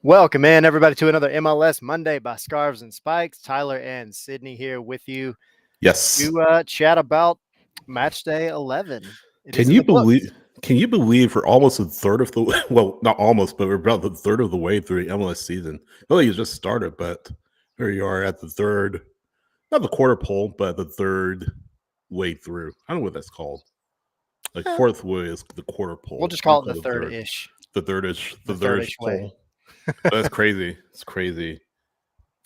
Welcome in, everybody, to another MLS Monday by Scarves and Spikes. Tyler and Sydney here with you Yes. to chat about Matchday 11. It is Can in you the believe? books. Can you believe we're almost a third of the well, not almost, but we're about the third of the way through the MLS season. Really, you just started, but here you are at the third, not the quarter pole, but the third way through. I don't know what that's called. Like Eh, fourth way is the quarter we'll pole. just We call it call the it the third. third-ish, The the thirdish third-ish way. pole. But that's crazy. It's crazy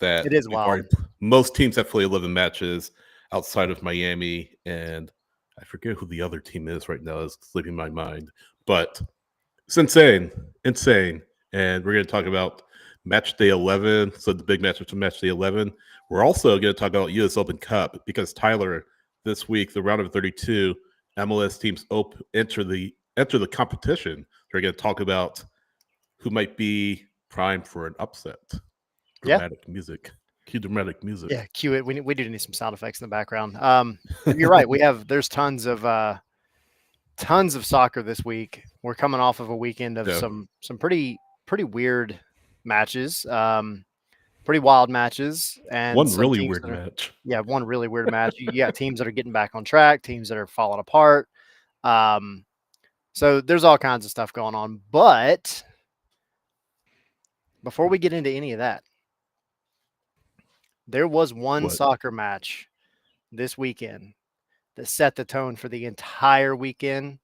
that It is we've wild. already most teams have played 11 matches outside of Miami, and I forget who the other team is right now. It's slipping my mind, but it's insane. And we're going to talk about match day 11. So the big match from match day 11. We're also going to talk about U.S. Open Cup because Tyler, this week the round of 32 MLS teams enter the competition. We're going to talk about who might be primed for an upset. Yeah, Dramatic music. Cue dramatic music. yeah. Cue it. We do need some sound effects in the background. You're right. There's tons of soccer this week. We're coming off of a weekend of Yeah. some pretty weird matches. Pretty wild matches, and One some really teams weird that are match. one really weird match. You got teams that are getting back on track, teams that are falling apart. Um, so there's all kinds of stuff going on. But before we get into any of that, there was one What? soccer match this weekend that set the tone for the entire weekend,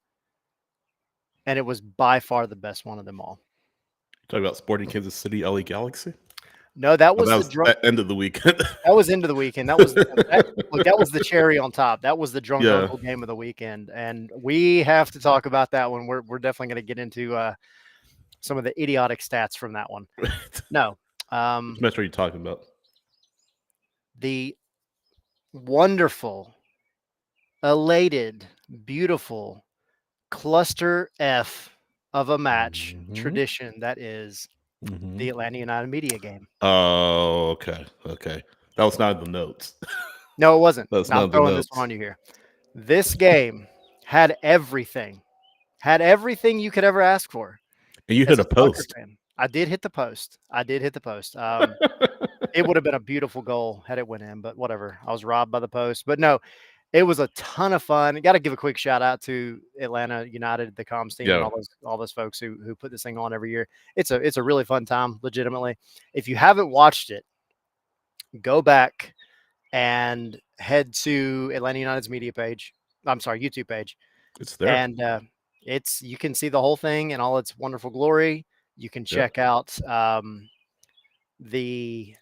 and it was by far the best one of them all. Talk about Sporting Kansas City, LA Galaxy. No, that Oh, was that the was drunk. that end of the weekend. That was into the weekend. That was that was the cherry on top. That was the drunk Yeah. uncle game of the weekend, and we have to talk about that one. We're definitely going to get into some of the idiotic stats from that one. No, Which match are you talking about? the wonderful, elated, beautiful cluster F of a match Mhm. tradition that is the Mhm. Atlanta United media game. Oh, okay. Okay. That was not in the notes. No, it wasn't. That's I'm not in the throwing this one notes. on you here. This game had everything you could ever ask for And you as hit a a soccer post. fan. I did hit the post. It would have been a beautiful goal had it went in, but whatever. I was robbed by the post. But no, it was a ton of fun. Got to give a quick shout out to Atlanta United, the comms team, and Yeah. all those folks who put this thing on every year. It's a really fun time, legitimately. If you haven't watched it, go back and head to Atlanta United's media page. I'm sorry, YouTube page, It's there. and it's you can see the whole thing in all its wonderful glory. You can Yeah. check out the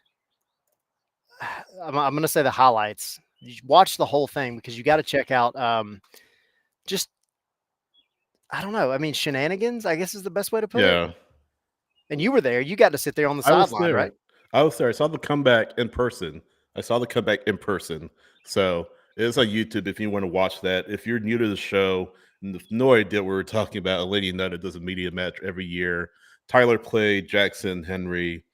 I'm going to say the highlights. You watch the whole thing because you got to check out just I don't know. I mean, shenanigans, I guess is the best way to put it. Yeah. And you were there. You got to sit there on the I was sideline, there. right? I was there. I saw the comeback in person. So it's on YouTube if you want to watch that. If you're new to the show and have no idea what we're talking about, Lady United does a media match every year. Tyler played Jackson, Henry,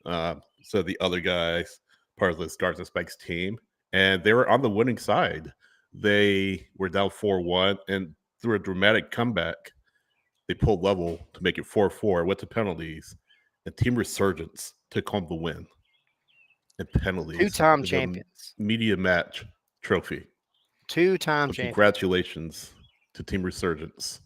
so the other guys, part of the Stars and Spikes team, and they were on the winning side. They were down 4-1, and through a dramatic comeback, they pulled level to make it 4-4 with the penalties, and Team Resurgence took home the win and penalties Two-time in the champions. media match trophy. Two-time So champions. congratulations to Team Resurgence.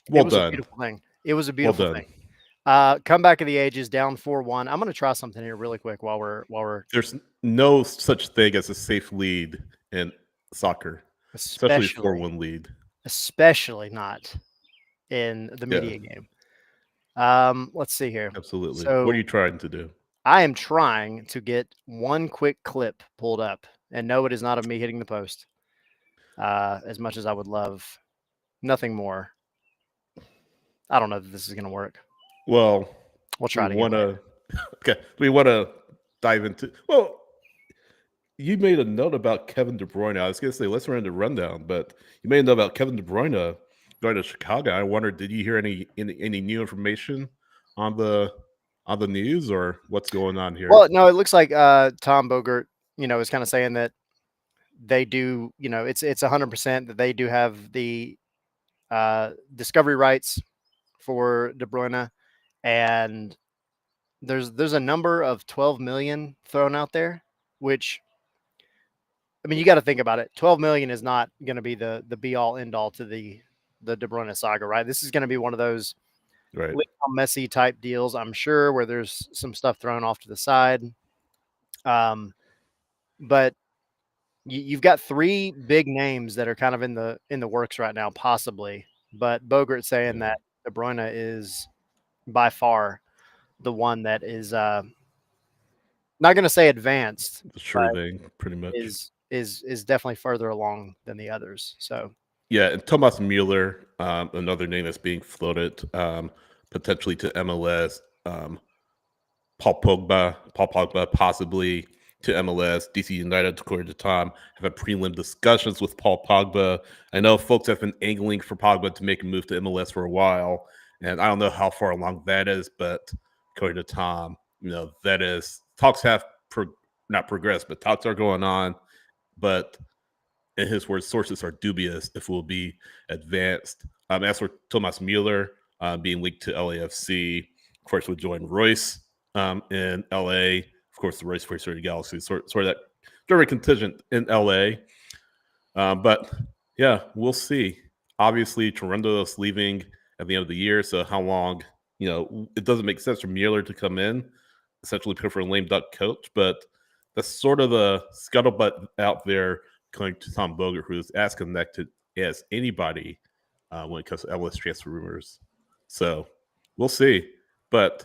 It Well was a done. beautiful thing. It was a Well beautiful done. thing. Comeback of the ages, down 4-1. I'm going to try something here really quick while we're There's no such thing as a safe lead in soccer, especially a especially 4-1 lead. especially not in the Yeah, media game. Let's see here. absolutely. What are you So trying to do? I am trying to get one quick clip pulled up, and no, it is not of me hitting the post. As much as I would love nothing more. I don't know that this is going to work. Well, We'll we try it again want later. to. Okay, we want to dive into. Well, you made a note about Kevin De Bruyne. I was going to say let's run the rundown, but you made a note about Kevin De Bruyne going to Chicago. I wonder, did you hear any new information on the news or what's going on here? Well, no, it looks like Tom Bogert, is kind of saying that they do, it's 100% that they do have the discovery rights for De Bruyne, and there's a number of 12 million thrown out there, which I mean, you got to think about it. 12 million is not going to be the be all end all to the De Bruyne saga, right? This is going to be one of those Right. Messi type deals, I'm sure, where there's some stuff thrown off to the side. But you've got three big names that are kind of in the works right now, possibly. But Bogart saying Yeah. that De Bruyne is by far the one that is not going to say advanced, The but sure thing, pretty much. is definitely further along than the others. So Yeah, and Thomas Mueller, another name that's being floated, potentially to MLS. Paul Pogba possibly to MLS. DC United, according to Tom, have had prelim discussions with Paul Pogba. I know folks have been angling for Pogba to make a move to MLS for a while, and I don't know how far along that is, but according to Tom, that is talks have not progressed, but talks are going on. But in his words, sources are dubious if it will be advanced. As for Thomas Mueller being linked to LAFC, of course, would join Royce in LA. Of course, the Royce First Galaxy, sort of that German contingent in LA. But yeah, we'll see. Obviously, Toronto is leaving at the end of the year, so how long? It doesn't make sense for Mueller to come in, essentially put for a lame duck coach. But that's sort of the scuttlebutt out there, going to Tom Bogert, who is as connected as anybody when it comes to MLS transfer rumors. So we'll see. But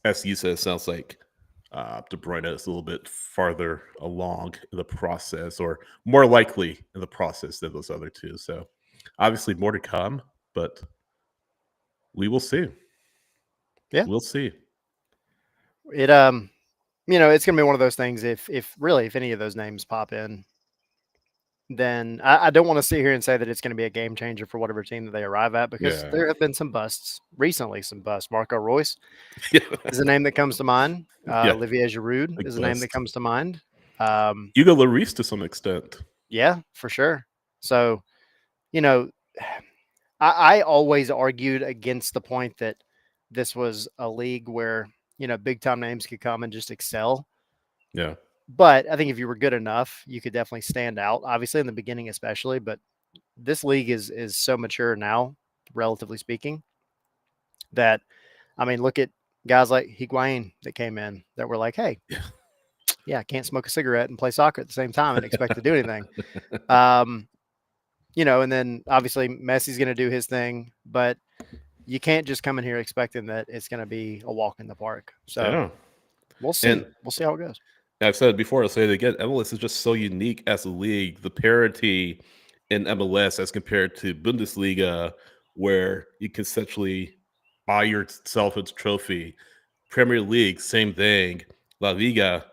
as you said, it sounds like De Bruyne is a little bit farther along in the process, or more likely in the process than those other two. So obviously more to come, but we will see. yeah, We'll see. it it's gonna be one of those things. If any of those names pop in, then I don't want to sit here and say that it's going to be a game changer for whatever team that they arrive at, because Yeah. there have been some busts recently. Some busts. Marco Royce Yeah. is a name that comes to mind. Yeah. Olivier Giroud Like is a name that bust. comes to mind. Um, Hugo Lloris to some extent. yeah, for sure. So, you know, I always argued against the point that this was a league where, big time names could come and just excel. Yeah. But I think if you were good enough, you could definitely stand out, obviously in the beginning, especially. But this league is so mature now, relatively speaking, that I mean, look at guys like Higuain that came in that were like, hey, Yeah. yeah, I can't smoke a cigarette and play soccer at the same time and expect to do anything. Um, and then obviously Messi's going to do his thing, but you can't just come in here expecting that it's going to be a walk in the park. So Yeah. we'll see. And We'll see how it goes. I've said it before, I'll say it again. MLS is just so unique as a league. The parity in MLS as compared to Bundesliga, where you can essentially buy yourself a trophy. Premier League, same thing. La Liga,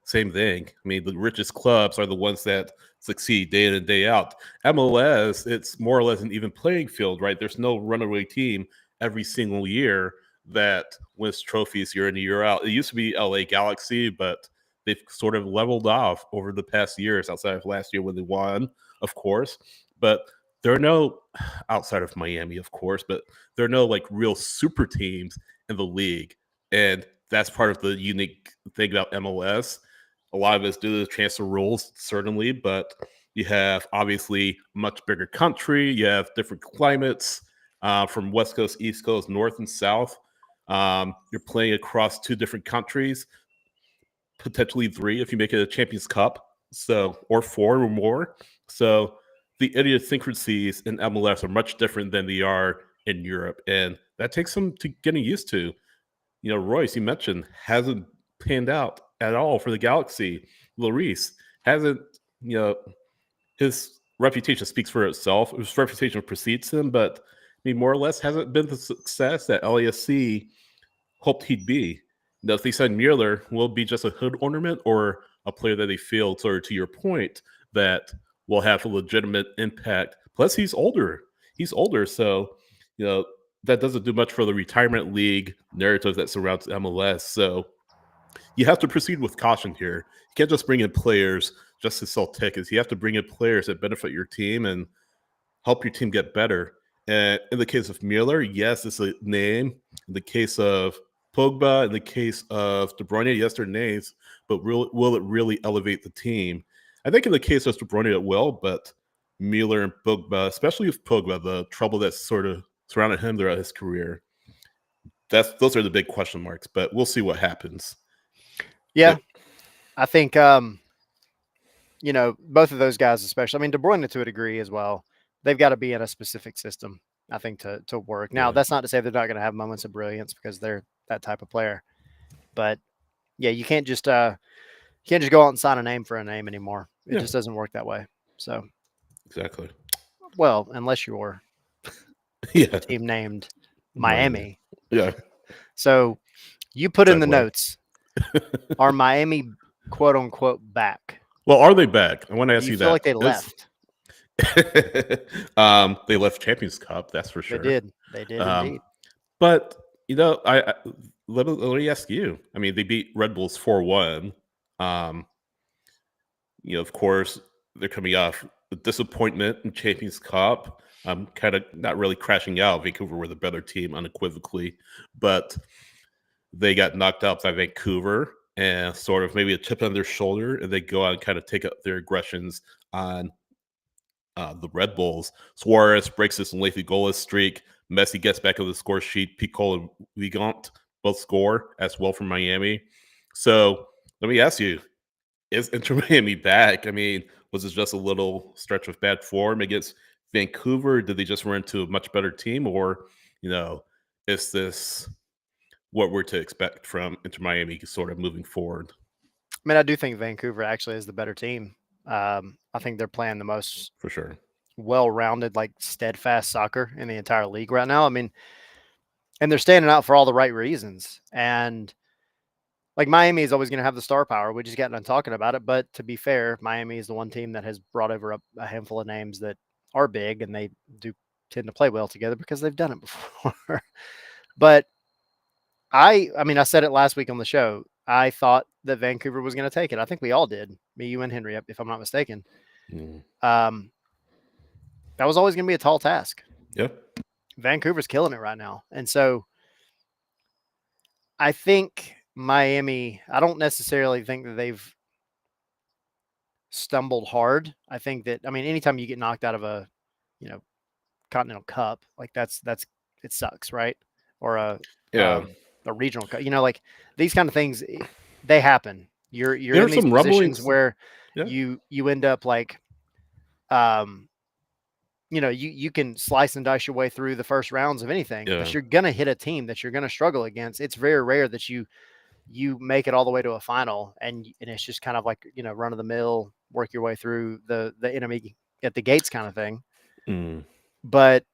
same thing. I mean, the richest clubs are the ones that succeed day in and day out. MLS, it's more or less an even playing field, right? There's no runaway team every single year that wins trophies year in and year out. It used to be LA Galaxy, but they've sort of leveled off over the past years outside of last year when they won, of course. But there are no, outside of Miami, of course, but there are no like real super teams in the league. And that's part of the unique thing about MLS. A lot of it's due to the transfer rules, certainly, but you have obviously much bigger country. You have different climates from West Coast, East Coast, North and South. You're playing across two different countries, potentially three if you make it a Champions Cup, so or four or more. So the idiosyncrasies in MLS are much different than they are in Europe, and that takes some to getting used to. Royce, you mentioned, hasn't panned out at all for the Galaxy. Lloris hasn't, you know, his reputation speaks for itself. His reputation precedes him, but I mean, more or less, hasn't been the success that LASC hoped he'd be. Now, if they sign Mueller, will it be just a hood ornament or a player that they feel, sort of to your point, that will have a legitimate impact? Plus, he's older. He's older, so that doesn't do much for the retirement league narrative that surrounds MLS. So you have to proceed with caution here. You can't just bring in players just to sell tickets. You have to bring in players that benefit your team and help your team get better. And in the case of Mueller, yes, it's a name. In the case of Pogba, in the case of De Bruyne, yes, they're names, but will it really elevate the team? I think in the case of De Bruyne, it will, but Mueller and Pogba, especially with Pogba, the trouble that's sort of surrounded him throughout his career, those are the big question marks. But we'll see what happens. Yeah, I think both of those guys, especially. I mean, De Bruyne to a degree as well. They've got to be in a specific system, I think, to work. Now, that's not to say they're not going to have moments of brilliance because they're that type of player. But yeah, you can't just go out and sign a name for a name anymore. It just doesn't work that way. So exactly. well, unless you're a team named Miami. Yeah. So you put in the notes. Are Miami quote unquote back? Well, are they back? I want to ask you feel that. like they left? They left Champions Cup, that's for sure. They did. They did indeed. But I let me ask you. I mean, they beat Red Bulls 4-1. Of course, they're coming off the disappointment in Champions Cup. Kind of not really crashing out. Vancouver were the better team unequivocally, but they got knocked out by Vancouver and sort of maybe a chip on their shoulder, and they go out and kind of take up their aggressions on the Red Bulls. Suarez breaks this lengthy goalless streak. Messi gets back on the score sheet. Pico and Vigant both score as well from Miami. So let me ask you, is Inter Miami back? I mean, was it just a little stretch of bad form against Vancouver? Did they just run into a much better team? Or, is this what we're to expect from Inter Miami sort of moving forward? I mean, I do think Vancouver actually is the better team. I think they're playing the most for sure well-rounded, like steadfast soccer in the entire league right now. I mean, and they're standing out for all the right reasons. And like Miami is always going to have the star power. We just got done talking about it. But to be fair, Miami is the one team that has brought over a handful of names that are big, and they do tend to play well together because they've done it before. But I mean, I said it last week on the show. I thought that Vancouver was going to take it. I think we all did. Me, you, and Henry, if I'm not mistaken. That was always going to be a tall task. Yeah. Vancouver's killing it right now. And so I think Miami, I don't necessarily think that they've stumbled hard. I think that, I mean, anytime you get knocked out of a, Continental Cup, like that's it sucks, right? Or a regional cup, like these kind of things, they happen. You're in these positions where you end up like, you can slice and dice your way through the first rounds of anything, but you're going to hit a team that you're going to struggle against. It's very rare that you make it all the way to a final and it's just kind of like, run of the mill, work your way through the enemy at the gates kind of thing. But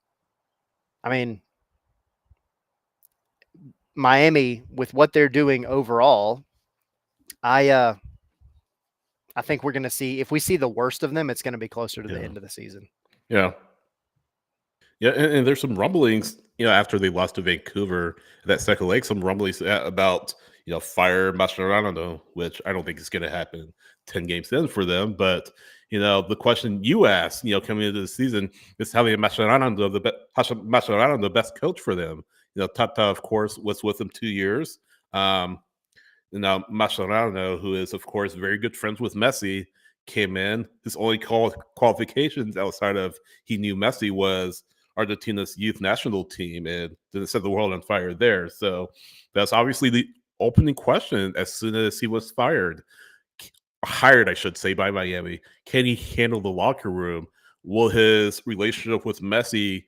I mean, Miami, with what they're doing overall, I think we're going to see, if we see the worst of them, it's going to be closer to the end of the season. Yeah. Yeah, and there's some rumblings, after they lost to Vancouver, that second leg, some rumblings about, fire Mascherano, which I don't think is going to happen 10 games in for them. But, the question you asked, coming into the season is having Mascherano the best coach for them. Tata, of course, was with them 2 years. Now Mascherano, who is, of course, very good friends with Messi, came in. His only qualifications outside of he knew Messi was Argentina's youth national team, and didn't set the world on fire there. So that's obviously the opening question as soon as he was hired, I should say, by Miami. Can he handle the locker room? Will his relationship with Messi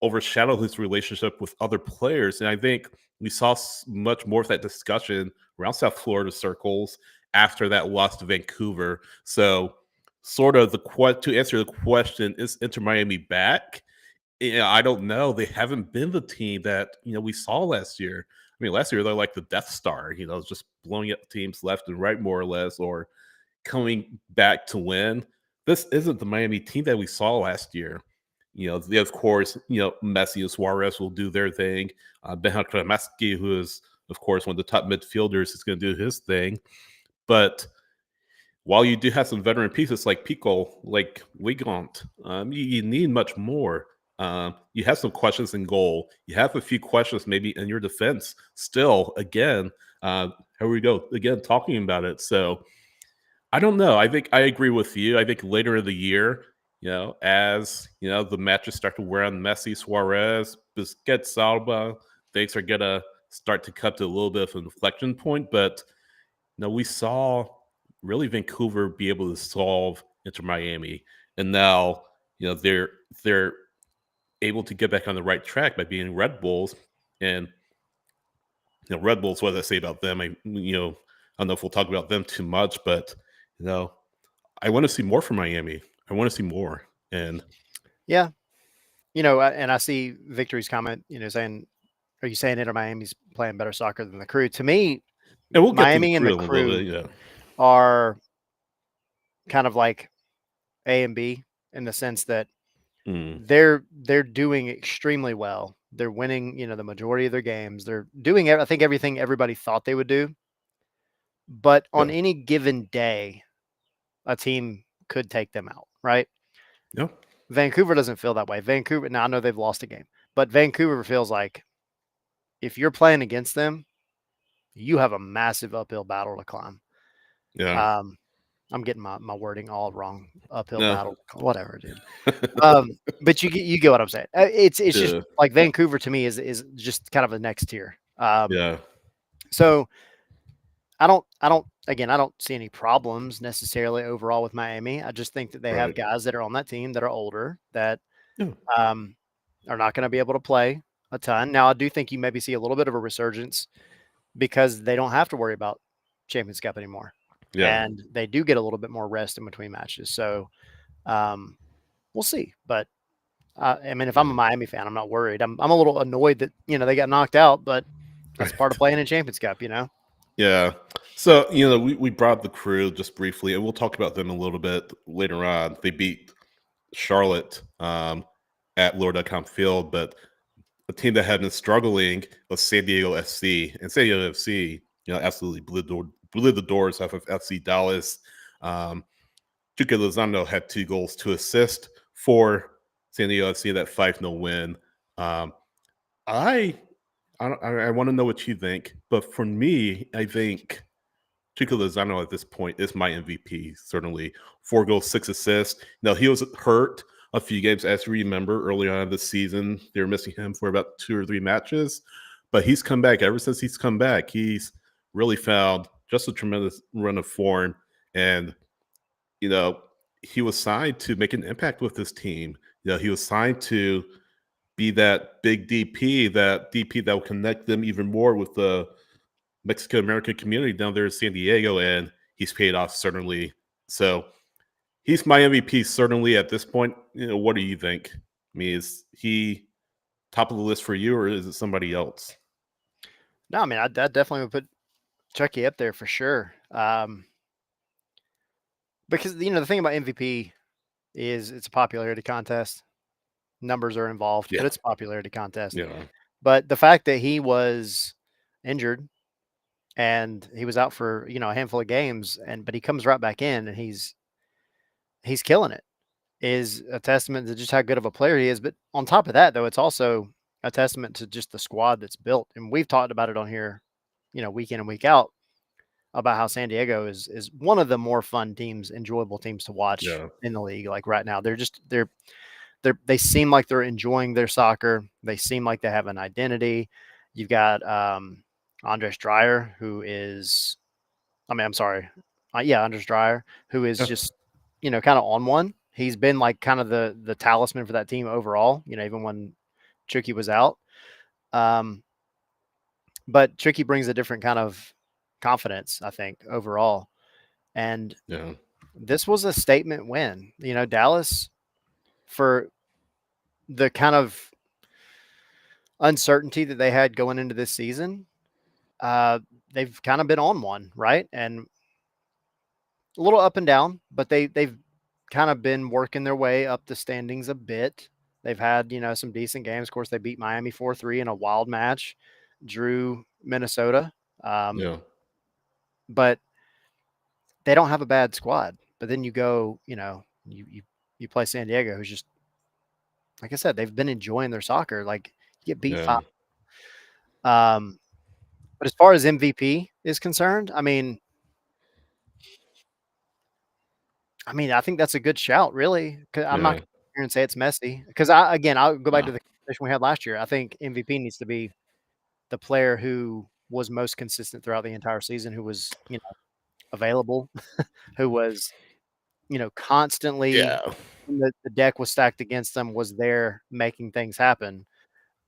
overshadow his relationship with other players? And I think we saw much more of that discussion around South Florida circles after that loss to Vancouver. So sort of to answer the question, is Inter Miami back? I don't know. They haven't been the team that, we saw last year. I mean, last year they're like the Death Star, just blowing up teams left and right, more or less, or coming back to win. This isn't the Miami team that we saw last year. Of course, Messi and Suarez will do their thing. Benjamin Kramaski, who is, of course, one of the top midfielders, is going to do his thing. But while you do have some veteran pieces like Pico, like Wigant, you need much more. You have some questions in goal. You have a few questions maybe in your defense. Still, again, here we go again talking about it. So I don't know. I think I agree with you. I think later in the year, as the matches start to wear on Messi, Suarez, Busquets, Salba, things are gonna start to cut to a little bit of an inflection point. But we saw really Vancouver be able to solve Inter Miami, and now they're able to get back on the right track by being Red Bulls. And Red Bulls, what did I say about them? I don't know if we'll talk about them too much, but you know, I want to see more from Miami. I want to see more. And Yeah, and I see Victory's comment, saying, "Are you saying Inter Miami's playing better soccer than the Crew?" To me, we'll get to the Miami and the crew in a little Crew bit. Yeah. are kind of like A and B in the sense that Mm, they're doing extremely well. They're winning, the majority of their games. They're doing, I think, everything everybody thought they would do. But on yeah. any given day, a team could take them out, right? Yeah. Vancouver doesn't feel that way. Vancouver, now I know they've lost a game, but Vancouver feels like if you're playing against them, you have a massive uphill battle to climb. Yeah. Um, I'm getting my wording all wrong. Uphill No. battle, whatever, dude. But you get what I'm saying. It's just Yeah. like Vancouver to me is just kind of the next tier. Yeah. So I don't see any problems necessarily overall with Miami. I just think that they have Right. guys that are on that team that are older that Yeah. um, are not going to be able to play a ton. Now I do think you maybe see a little bit of a resurgence because they don't have to worry about Champions Cup anymore, Yeah. and they do get a little bit more rest in between matches. So um, we'll see. But I mean, if I'm a Yeah. Miami fan, I'm not worried. I'm a little annoyed that they got knocked out, but that's part of Right. playing in Champions Cup. Yeah. So, we brought the crew just briefly, and we'll talk about them a little bit later on. They beat Charlotte at Lord.com Field, but a team that had been struggling was San Diego FC. And San Diego FC, absolutely blew the doors off of FC Dallas. Um, Chuka Lozano had 2 goals to assist for San Diego FC, that 5-0 win. Um, I I want to know what you think, but for me, I think Chico Lozano at this point is my MVP. Certainly, 4 goals, 6 assists. Now he was hurt a few games, as you remember, early on in the season. They were missing him for about 2 or 3 matches, but he's come back. Ever since he's come back, he's really found just a tremendous run of form. And you know, he was signed to make an impact with this team. He was signed to be that big DP, that DP that will connect them even more with the Mexican American community down there in San Diego, and he's paid off certainly. So he's my MVP certainly at this point. What do you think? I mean, is he top of the list for you, or is it somebody else? No, I mean, I definitely would put Chucky up there for sure. Because the thing about MVP is it's a popularity contest. Numbers are involved, but Yeah, it's a popularity contest. yeah, But the fact that he was injured and he was out for a handful of games, but he comes right back in and he's killing it is a testament to just how good of a player he is. But on top of that, though, it's also a testament to just the squad that's built. And we've talked about it on here, week in and week out about how San Diego is one of the more fun teams, enjoyable teams to watch yeah, in the league. Like right now, they seem like they're enjoying their soccer. They seem like they have an identity. You've got Andres Dreyer, who is, I mean, I'm sorry, yeah, Andres Dreyer, who is yeah, just kind of on one. He's been like kind of the talisman for that team overall. Even when Chucky was out. Um, but Chucky brings a different kind of confidence, I think, overall. And yeah, this was a statement win. Dallas, for the kind of uncertainty that they had going into this season, uh, they've kind of been on one, right? And a little up and down, but they've kind of been working their way up the standings a bit. They've had, some decent games. Of course, they beat Miami 4-3 in a wild match, drew Minnesota. Um, yeah, but they don't have a bad squad. But then you go, you play San Diego, who's just like I said, they've been enjoying their soccer. Like you get beat Yeah. 5. But as far as MVP is concerned, I think that's a good shout, really. 'Cause I'm not Yeah. gonna sit here and say it's Messi because I'll go back No. to the conversation we had last year. I think MVP needs to be the player who was most consistent throughout the entire season, who was available, who was constantly Yeah. when the deck was stacked against them, was there making things happen.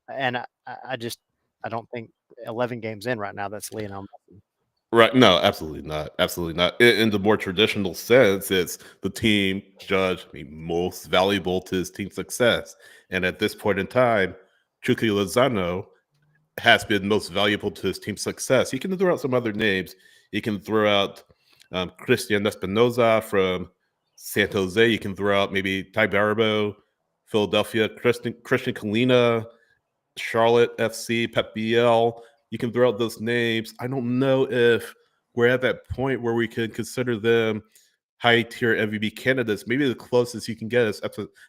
And I don't think 11 games in right now that's Lionel Messi. Right. No, absolutely not. Absolutely not. In the more traditional sense, it's the team judge most valuable to his team's success. And at this point in time, Chucky Lozano has been most valuable to his team's success. He can throw out some other names. He can throw out Christian Espinoza from San Jose. You can throw out maybe Ty Barabo, Philadelphia, Christian Kalina, Charlotte FC, Pep BL. You can throw out those names. I don't know if we're at that point where we could consider them high tier MVP candidates. Maybe the closest you can get is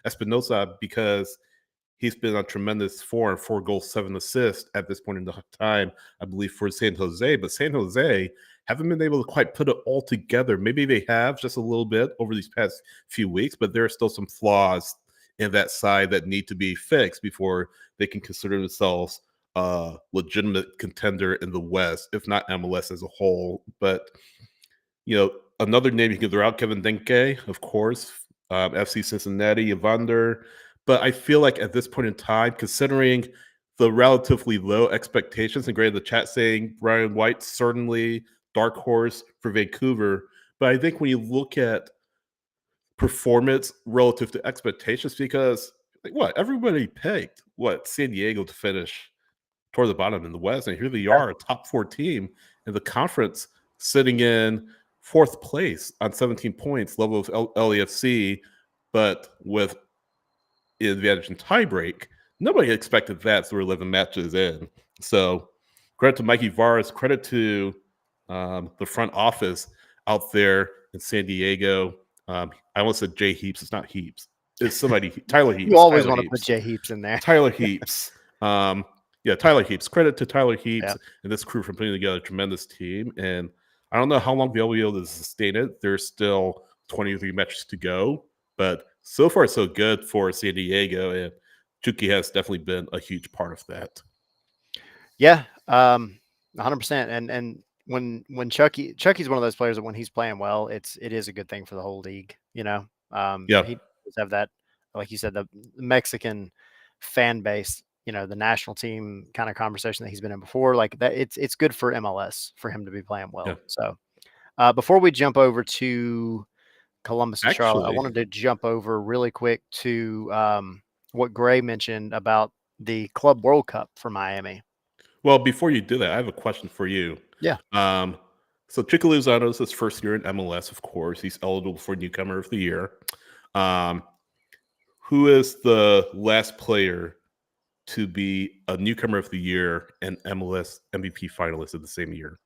Espinosa because he's been on tremendous form, 4 goals, 7 assists at this point in the time, I believe, for San Jose. But San Jose haven't been able to quite put it all together. Maybe they have just a little bit over these past few weeks, but there are still some flaws in that side that need to be fixed before they can consider themselves a legitimate contender in the West, if not MLS as a whole. But another name you can throw out, Kevin Denke, of course, FC Cincinnati, Evander. But I feel like at this point in time, considering the relatively low expectations, and granted, the chat saying Brian White certainly dark horse for Vancouver. But I think when you look at performance relative to expectations, because everybody pegged San Diego to finish toward the bottom in the West, and here they are, a top 4 team in the conference, sitting in 4th place on 17 points, level of LAFC, but with advantage in tiebreak. Nobody expected that, so we're 11 matches in. So credit to Mikey Varas, credit to the front office out there in San Diego. I almost said Jay Heaps. It's not Heaps. It's somebody. Tyler You Heaps. always Tyler want to put Heaps. Jay Heaps in there. Tyler Heaps. Tyler Heaps. Credit to Tyler Heaps Yeah. and this crew for putting together a tremendous team. And I don't know how long they'll be able to sustain it. There's still 23 matches to go, but so far so good for San Diego, and Chucky has definitely been a huge part of that. Yeah, 100%. And when Chucky's one of those players that when he's playing well, it is a good thing for the whole league. Yeah, He does have that, like you said, the Mexican fan base. The national team kind of conversation that he's been in before, like that. It's good for MLS for him to be playing yeah. well. So before we jump over to Columbus and Charlotte, I Actually, wanted to jump over really quick to what Gray mentioned about the Club World Cup for Miami. well, before you do that, I have a question for you. Yeah. Um, so Chico Lozano is his first year in MLS, of course. He's eligible for Newcomer of the Year. Um, who is the last player to be a Newcomer of the Year and MLS MVP finalist in the same year?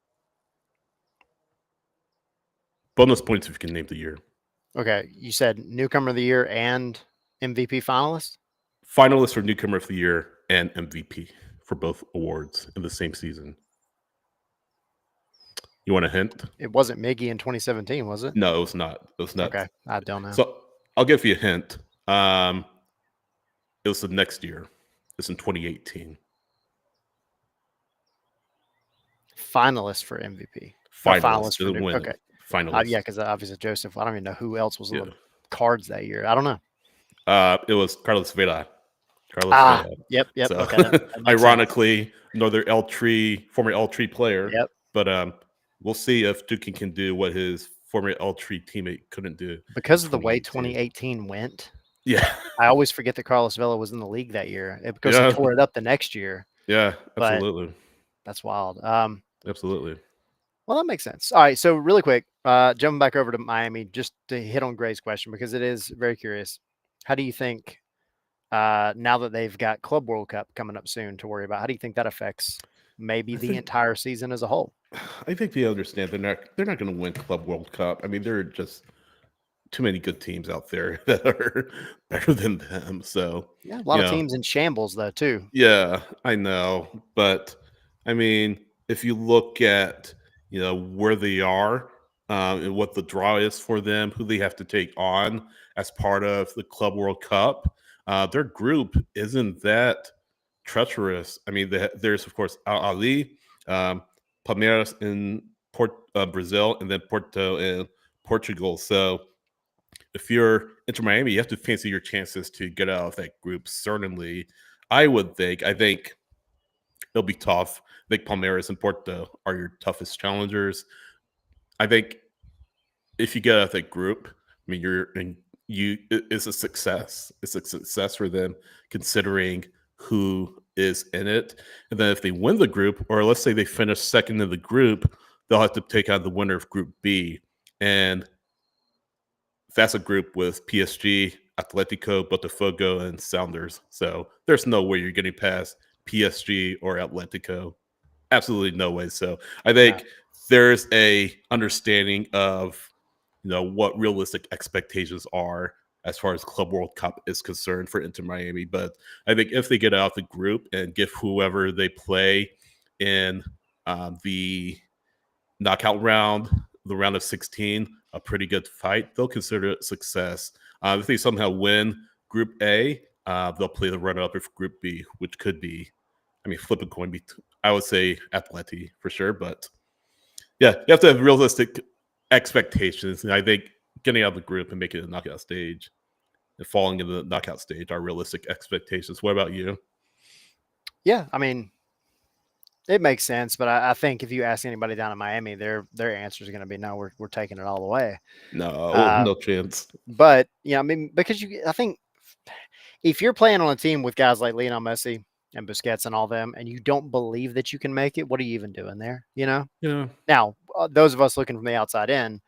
Bonus points if you can name the year. Okay, you said newcomer of the year and MVP finalist? Finalist for Newcomer of the Year and MVP for both awards in the same season. You want a hint? It wasn't Miggy in 2017, was it? No, it was not. It was not. Okay, I don't know. So I'll give you a hint. It was the next year. It's in 2018. Finalist for MVP. Oh, Finalist. finalist for Didn't new. win. Okay, Finalist. yeah, because obviously Joseph. I don't even know who else was on Yeah. the cards that year. I don't know. It was Carlos Vela. Yep. So Okay, that makes sense. ironically, another former L3 player. Yep. But we'll see if Dukin can do what his former L3 teammate couldn't do. Because of the way 2018 went, Yeah. I always forget that Carlos Vela was in the league that year because he tore it up the next year. Yeah, But absolutely. that's wild. Absolutely. Well, that makes sense. All right, so really quick, jumping back over to Miami, just to hit on Gray's question because it is very curious. How do you think now that they've got Club World Cup coming up soon to worry about? How do you think that affects maybe the entire season as a whole? I think they understand they're not going to win Club World Cup. I mean, they're just too many good teams out there that are better than them. So, Yeah, a you lot of know, teams in shambles though too. yeah, I know. But I mean, if you look at, where they are, and what the draw is for them, who they have to take on as part of the Club World Cup, their group isn't that treacherous. I mean, there's, of course, Al Ali, Palmeiras in Brazil, and then Porto in Portugal. So if you're Inter Miami, you have to fancy your chances to get out of that group. Certainly, I would think. I think it'll be tough. I think Palmeiras and Porto are your toughest challengers. I think if you get out of that group, I mean, it's a success. It's a success for them, considering who is in it. And then if they win the group, or let's say they finish second in the group, they'll have to take on the winner of Group B. And that's a group with PSG, Atletico, Botafogo, and Sounders. So there's no way you're getting past PSG or Atletico. Absolutely no way. So I No. think there's a understanding of what realistic expectations are as far as Club World Cup is concerned for Inter Miami. But I think if they get out the group and give whoever they play in the knockout round, the round of 16, a pretty good fight, they'll consider it success. If they somehow win Group A, they'll play the runner-up of Group B, which could be, I mean, flip a coin. I would say Atleti for sure, but yeah, you have to have realistic expectations. And I think getting out of the group and making it a knockout stage and falling into the knockout stage are realistic expectations. What about you? Yeah, I mean, it makes sense, but I think if you ask anybody down in Miami, their answer is going to be no. We're taking it all the way. No, Uh, no chance. but I mean, because I think if you're playing on a team with guys like Lionel Messi and Busquets and all them, and you don't believe that you can make it, what are you even doing there? Yeah, Now, those of us looking from the outside in,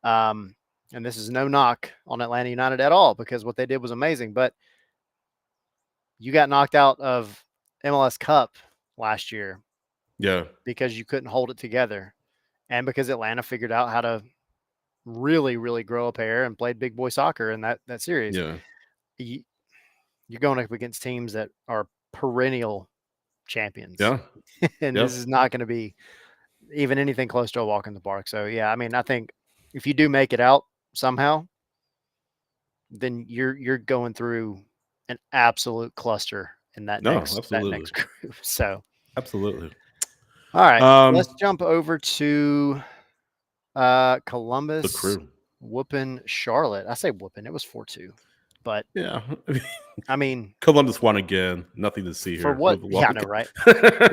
um, and this is no knock on Atlanta United at all because what they did was amazing, but you got knocked out of MLS Cup last year yeah, because you couldn't hold it together, and because Atlanta figured out how to really, really grow a pair and played big boy soccer in that series. yeah, You, you're going up against teams that are perennial champions, yeah, and yeah. this is not going to be even anything close to a walk in the park. So yeah, I mean, I think if you do make it out somehow, then you're going through an absolute cluster in No, that absolutely, next group. So absolutely. all right, Um, let's jump over to the Columbus crew. whooping Charlotte. I say whooping, it was 4-2, but Yeah, I mean, Columbus won again. Nothing to see for here. what? Move Yeah, I along. know, right?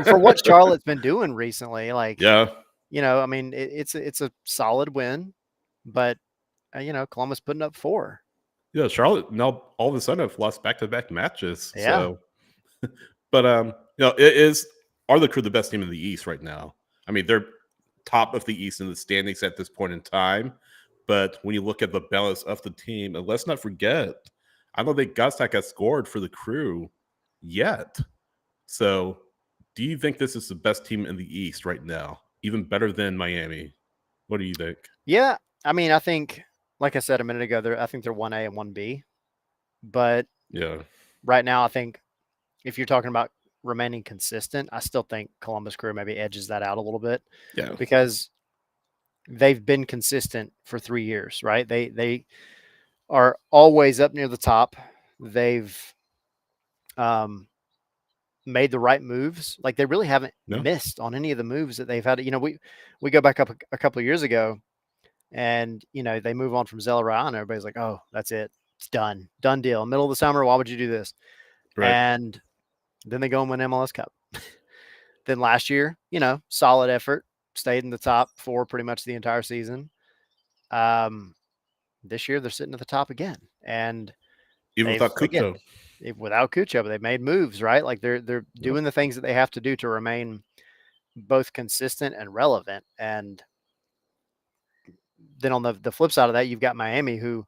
For what Charlotte's been doing recently, like Yeah, I mean, it's a solid win, but Columbus putting up 4. yeah. Charlotte now all of a sudden have lost back-to-back matches. Yeah, So, but it is are the crew the best team in the East right now? I mean, they're top of the East in the standings at this point in time. But when you look at the balance of the team, and let's not forget, I don't think Gostak has scored for the crew yet. So, do you think this is the best team in the East right now? Even better than Miami? What do you think? yeah. I mean, I think, like I said a minute ago, I think they're 1A and 1B. But Yeah, right now, I think if you're talking about remaining consistent, I still think Columbus Crew maybe edges that out a little bit yeah, because they've been consistent for 3 years, right? They are always up near the top. They've um, made the right moves. Like they really haven't no, missed on any of the moves that they've had. We go back up a couple of years ago, and they move on from Zellerai, and everybody's like, "Oh, that's it, it's done deal." Middle of the summer, why would you do this? right. And then they go and win MLS Cup. Then last year, solid effort, stayed in the top 4 pretty much the entire season. Um, this year they're sitting at the top again, and Even they've without again Kucho. without Kucha, but they've made moves, right? Like they're Yep. doing the things that they have to do to remain both consistent and relevant. And then on the flip side of that, you've got Miami, who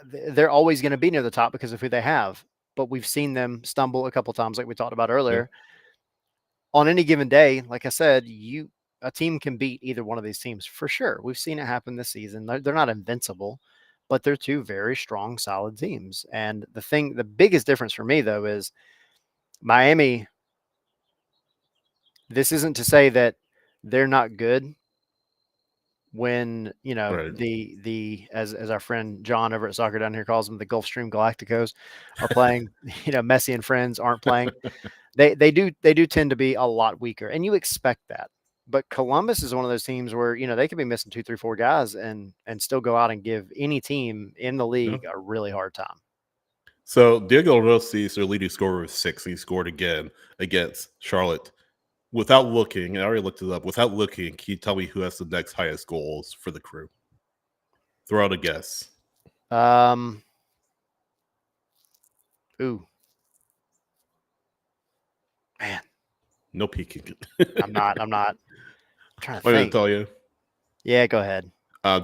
they're always going to be near the top because of who they have. But we've seen them stumble a couple times, like we talked about Yeah. earlier. On any given day, like I said, a team can beat either one of these teams for sure. We've seen it happen this season. They're not invincible, but they're two very strong, solid teams. And the biggest difference for me though is Miami. This isn't to say that they're not good when Right. the as our friend John over at Soccer Down Here calls them, the Gulfstream Galacticos are playing. Messi and friends aren't playing. They do tend to be a lot weaker, and you expect that. But Columbus is one of those teams where they could be missing 2, 3, 4 guys and still go out and give any team in the Yeah. league a really hard time. So Diego Rossi is their leading scorer with 6. He scored again against Charlotte. Without looking, I already looked it up. Without looking, can you tell me who has the next highest goals for the Crew? Throw out a guess. Ooh, man, No peeking. I'm not. I'm trying to I'm going to think. tell you. Yeah, go ahead.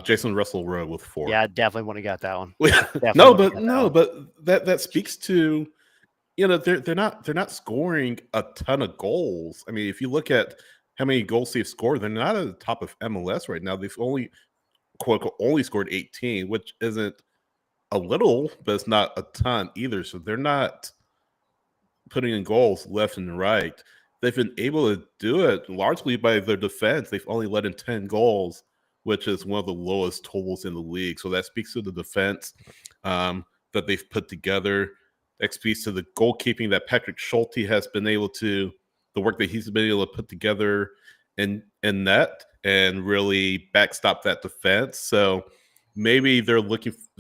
Jason Russell Rowe with 4. Yeah, I definitely wouldn't have got that one. But that speaks to they're not scoring a ton of goals. I mean, if you look at how many goals they've scored, they're not at the top of MLS right now. They've only quote unquote only scored 18, which isn't a little, but it's not a ton either. So they're not putting in goals left and right. They've been able to do it largely by their defense. They've only let in 10 goals, which is one of the lowest totals in the league. So that speaks to the defense that they've put together. That speaks to the goalkeeping that Patrick Schulte has been able to, the work that he's been able to put together in net and really backstop that defense. So maybe they're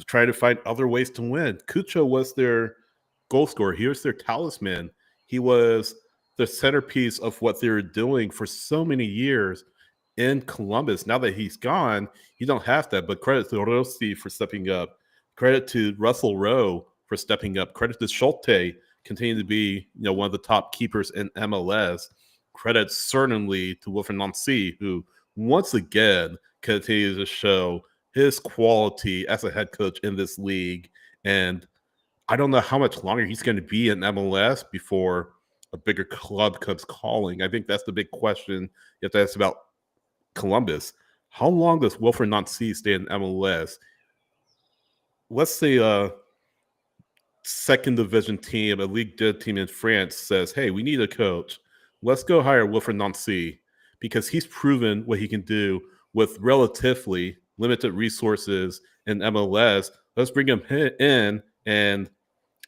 trying to find other ways to win. Cucho was their goal scorer. He was their talisman. He was the centerpiece of what they were doing for so many years in Columbus. Now that he's gone, you don't have that. But credit to Rossi for stepping up. Credit to Russell Rowe for stepping up. Credit to Schulte, continuing to be one of the top keepers in MLS. Credit certainly to Wilfred Nancy, who once again continues to show his quality as a head coach in this league. And I don't know how much longer he's going to be in MLS before a bigger club comes calling. I think that's the big question you have to ask about Columbus. How long does Wilfred Nancy stay in MLS? Let's say a second division team, a Ligue 2 team in France says, hey, we need a coach. Let's go hire Wilfred Nancy because he's proven what he can do with relatively limited resources in MLS. Let's bring him in and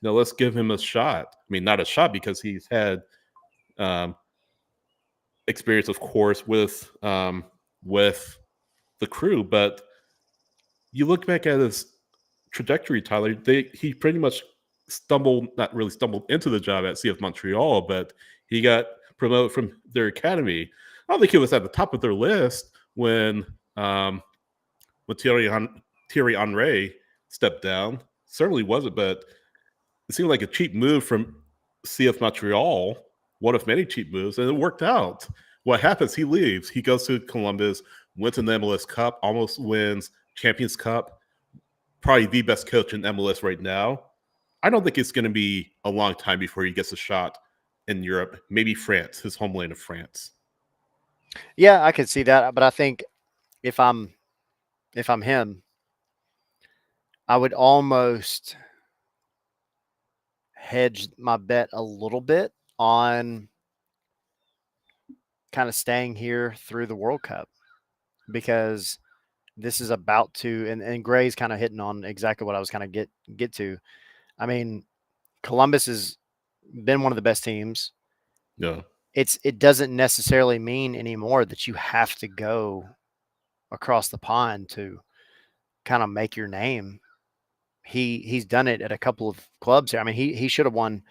let's give him a shot. I mean, not a shot because he's had experience, of course, with the Crew. But you look back at his trajectory, Tyler. He pretty much not really stumbled into the job at CF Montreal, but he got promoted from their academy. I don't think he was at the top of their list when Thierry Henry stepped down. Certainly wasn't, but it seemed like a cheap move from CF Montreal, one of many cheap moves, and it worked out. What happens? He leaves. He goes to Columbus, wins an MLS Cup, almost wins Champions Cup. Probably the best coach in MLS right now. I don't think it's going to be a long time before he gets a shot in Europe, maybe France, his homeland of France. Yeah, I could see that, but I think if I'm him, I would almost hedge my bet a little bit on kind of staying here through the World Cup because this is about to and Gray's kind of hitting on exactly what I was kind of get to. I mean, Columbus has been one of the best teams. Yeah. It doesn't necessarily mean anymore that you have to go across the pond to kind of make your name. He's done it at a couple of clubs here. I mean, he should have won,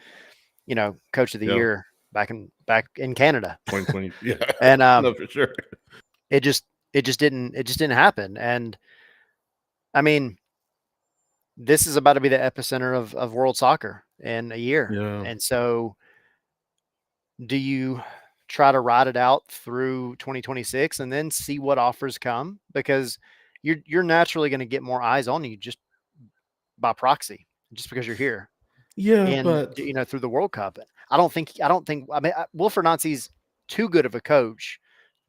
coach of the year back in Canada. 2020. Yeah. And no, for sure. It just didn't happen. And I mean, this is about to be the epicenter of world soccer in a year. Yeah. And so do you try to ride it out through 2026 and then see what offers come? Because you're naturally going to get more eyes on you just by proxy, just because you're here. Yeah, but through the World Cup. I don't think I mean Wilfred Nancy's too good of a coach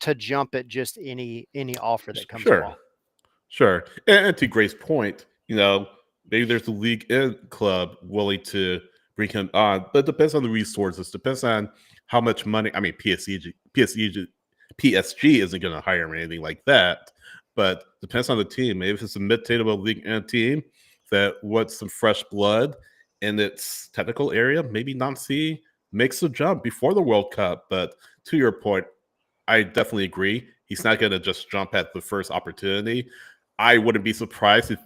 to jump at just any offer that comes along. Sure. And to Gray's point, Maybe there's a league and club willing to bring him on, but it depends on the resources. Depends on how much money. I mean, PSG isn't going to hire him or anything like that, but depends on the team. Maybe if it's a mid-table league and team that wants some fresh blood in its technical area, maybe Nancy makes a jump before the World Cup. But to your point, I definitely agree. He's not going to just jump at the first opportunity. I wouldn't be surprised if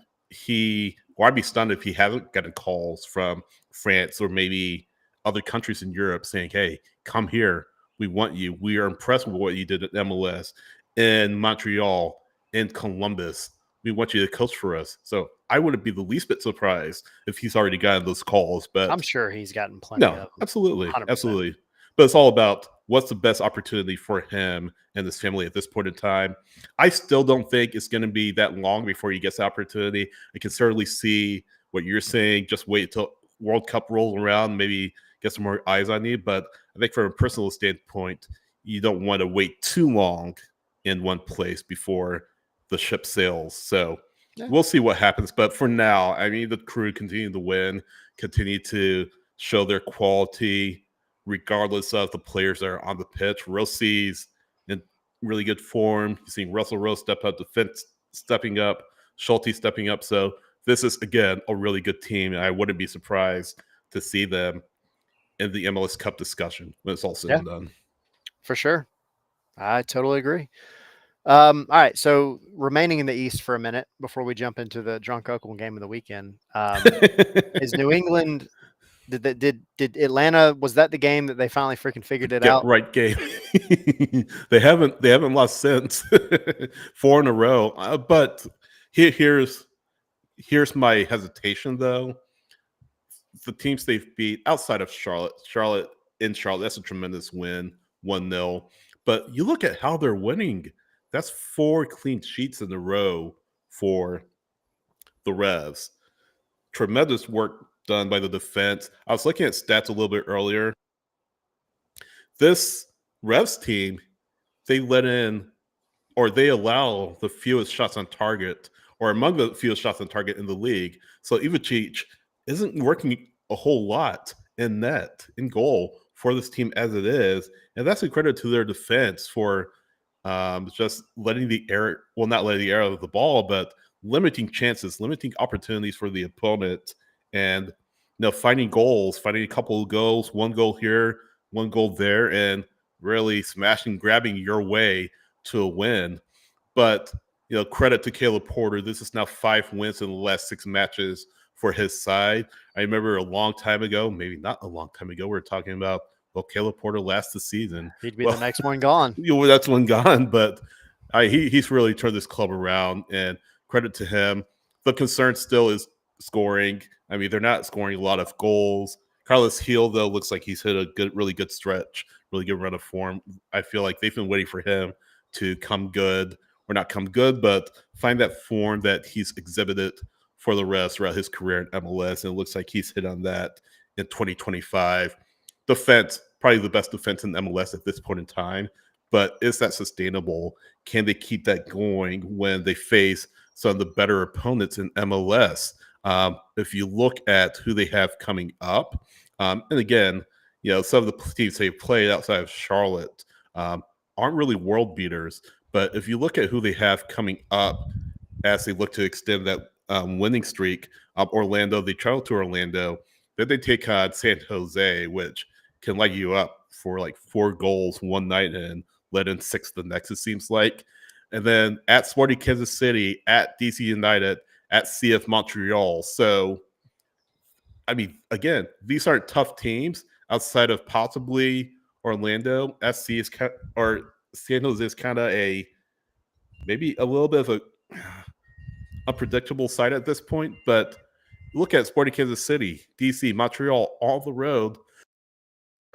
I'd be stunned if he hasn't gotten calls from France or maybe other countries in Europe saying, hey, come here. We want you. We are impressed with what you did at MLS, in Montreal, in Columbus. We want you to coach for us. So I wouldn't be the least bit surprised if he's already gotten those calls. But I'm sure he's gotten plenty of no, them. absolutely. 100%. Absolutely. But it's all about what's the best opportunity for him and his family at this point in time. I still don't think it's going to be that long before he gets the opportunity. I can certainly see what you're saying. Just wait till World Cup rolls around, maybe get some more eyes on you. But I think from a personal standpoint, you don't want to wait too long in one place before the ship sails. So we'll see what happens. But for now, I mean, the crew continue to win, continue to show their quality, regardless of the players that are on the pitch. Rossi's in really good form. You've seen Russell Rose step up, defense stepping up, Schulte stepping up. So this is, again, a really good team, and I wouldn't be surprised to see them in the MLS Cup discussion when it's all said and done. For sure. I totally agree. All right, so remaining in the East for a minute before we jump into the drunk Oakland game of the weekend, is New England. Did Atlanta, was that the game that they finally freaking figured it out? Right game. they haven't lost since 4 in a row. But here's my hesitation though. The teams they've beat outside of Charlotte, that's a tremendous win, 1-0. But you look at how they're winning. That's 4 clean sheets in a row for the Revs. Tremendous work done by the defense. I was looking at stats a little bit earlier. This Revs team, they let in, or they allow the fewest shots on target, or among the fewest shots on target in the league. So Ivacic isn't working a whole lot in net, in goal for this team as it is. And that's a credit to their defense for just letting the air, well, not letting the air out of the ball, but limiting chances, limiting opportunities for the opponent, and finding goals, finding a couple of goals, 1 goal here, 1 goal there, and really smashing, grabbing your way to a win. But credit to Caleb Porter. This is now 5 wins in the last 6 matches for his side. I remember a long time ago, maybe not a long time ago, we were talking about, well, Caleb Porter last the season. He'd be the next one gone. That's one gone, but he's really turned this club around, and credit to him. The concern still is scoring. I mean, they're not scoring a lot of goals. Carlos Heel, though, looks like he's hit a really good stretch, really good run of form. I feel like they've been waiting for him to come good, or not come good, but find that form that he's exhibited for the rest throughout his career in MLS, and it looks like he's hit on that in 2025. Defense, probably the best defense in MLS at this point in time, but is that sustainable? Can they keep that going when they face some of the better opponents in MLS? If you look at who they have coming up, and again, some of the teams they've played outside of Charlotte aren't really world beaters, but if you look at who they have coming up as they look to extend that winning streak, Orlando, they travel to Orlando, then they take on San Jose, which can light you up for like 4 goals one night and let in 6 the next, it seems like. And then at Sporting Kansas City, at DC United, at CF Montreal. So, I mean, again, these aren't tough teams outside of possibly Orlando. SC is or San Jose is kind of maybe a little bit of a unpredictable side at this point. But look at Sporting Kansas City, DC, Montreal, all the road.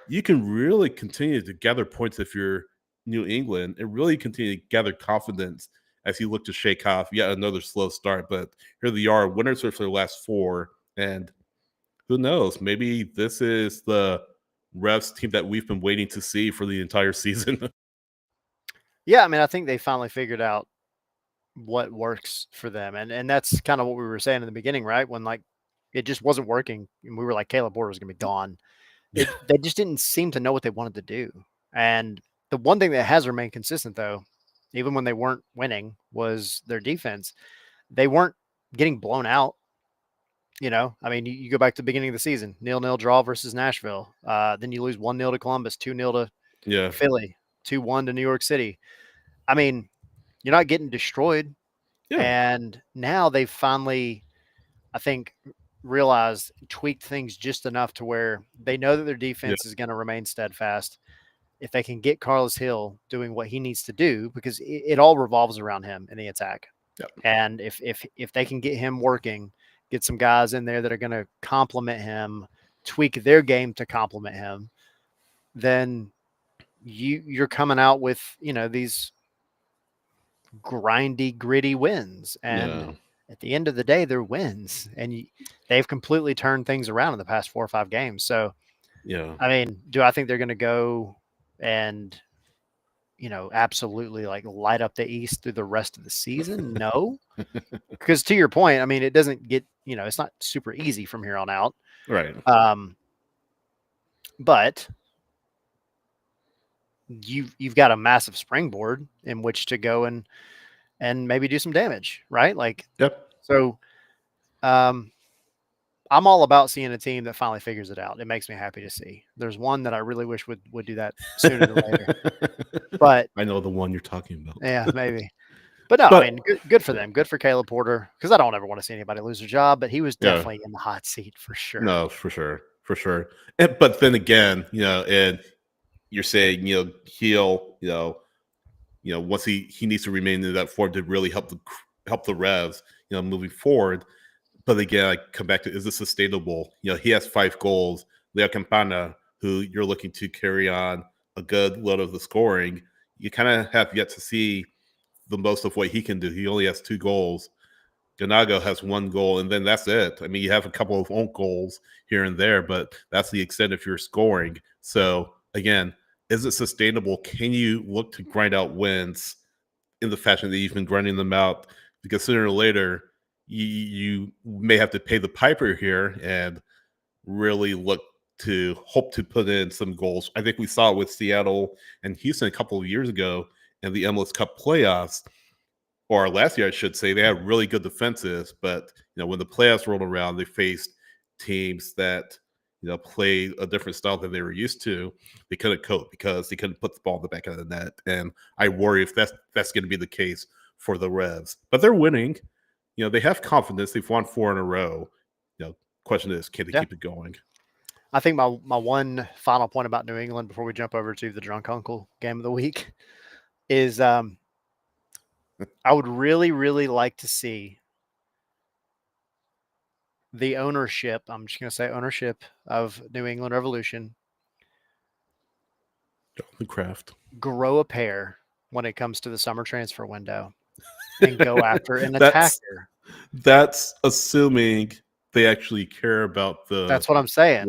You can really continue to gather points if you're New England and really continue to gather confidence as you look to shake off yet another slow start. But here they are, winners for their last 4. And who knows? Maybe this is the Revs team that we've been waiting to see for the entire season. Yeah, I mean, I think they finally figured out what works for them. And that's kind of what we were saying in the beginning, right? When like it just wasn't working and we were like Caleb Porter was going to be gone. Yeah. They just didn't seem to know what they wanted to do. And the one thing that has remained consistent though, even when they weren't winning, was their defense. They weren't getting blown out. You know, I mean, you go back to the beginning of the season, 0-0 draw versus Nashville. Then you lose 1-0 to Columbus, 2-0 to Yeah. Philly, 2-1 to New York City. I mean, you're not getting destroyed. Yeah. And now they've finally, I think, realized, tweaked things just enough to where they know that their Yeah. defense is going to remain steadfast. If they can get Carlos Hill doing what he needs to do, because it all revolves around him in the attack. Yeah. And if they can get him working, get some guys in there that are going to complement him, tweak their game to complement him, then you're coming out with, you know, these grindy, gritty wins. And Yeah. at the end of the day, they're wins. And they've completely turned things around in the past 4 or 5 games. So, Yeah. I mean, do I think they're going to go and, you know, absolutely like light up the East through the rest of the season? No. Because to your point, I mean, it doesn't get, you know, it's not super easy from here on out. Right. But you've got a massive springboard in which to go and maybe do some damage, right? Like, Yep. so I'm all about seeing a team that finally figures it out. It makes me happy to see. There's one that I really wish would do that sooner than later. But I know the one you're talking about. yeah, maybe. But no, I mean, good for them. Good for Caleb Porter, because I don't ever want to see anybody lose their job, but he was definitely in the hot seat for sure. No, for sure. For sure. But then again, you know, and you're saying, you know, he'll, once he needs to remain in that form to really help the Revs, you know, moving forward. But again, I come back to, is this sustainable? You know, he has 5 goals. Leo Campana, who you're looking to carry on a good load of the scoring, you kind of have yet to see the most of what he can do. He only has 2 goals. Ganago has 1 goal, and then that's it. I mean, you have a couple of own goals here and there, but that's the extent of your scoring. So again, is it sustainable? Can you look to grind out wins in the fashion that you've been grinding them out? Because sooner or later, you may have to pay the piper here and really look to hope to put in some goals. I think we saw it with Seattle and Houston a couple of years ago in the MLS Cup playoffs, or last year, I should say. They had really good defenses, but you know, when the playoffs rolled around, they faced teams that, you know, played a different style than they were used to. They couldn't cope because they couldn't put the ball in the back of the net, and I worry if that's going to be the case for the Revs. But they're winning. You know, they have confidence. They've won 4 in a row. You know, question is, can they keep it going? I think my one final point about New England before we jump over to the drunk uncle game of the week is I would really, really like to see the ownership. I'm just going to say ownership of New England Revolution. Jonathan Kraft. Grow a pair when it comes to the summer transfer window and go after an attacker. That's assuming they actually care about the. That's what I'm saying.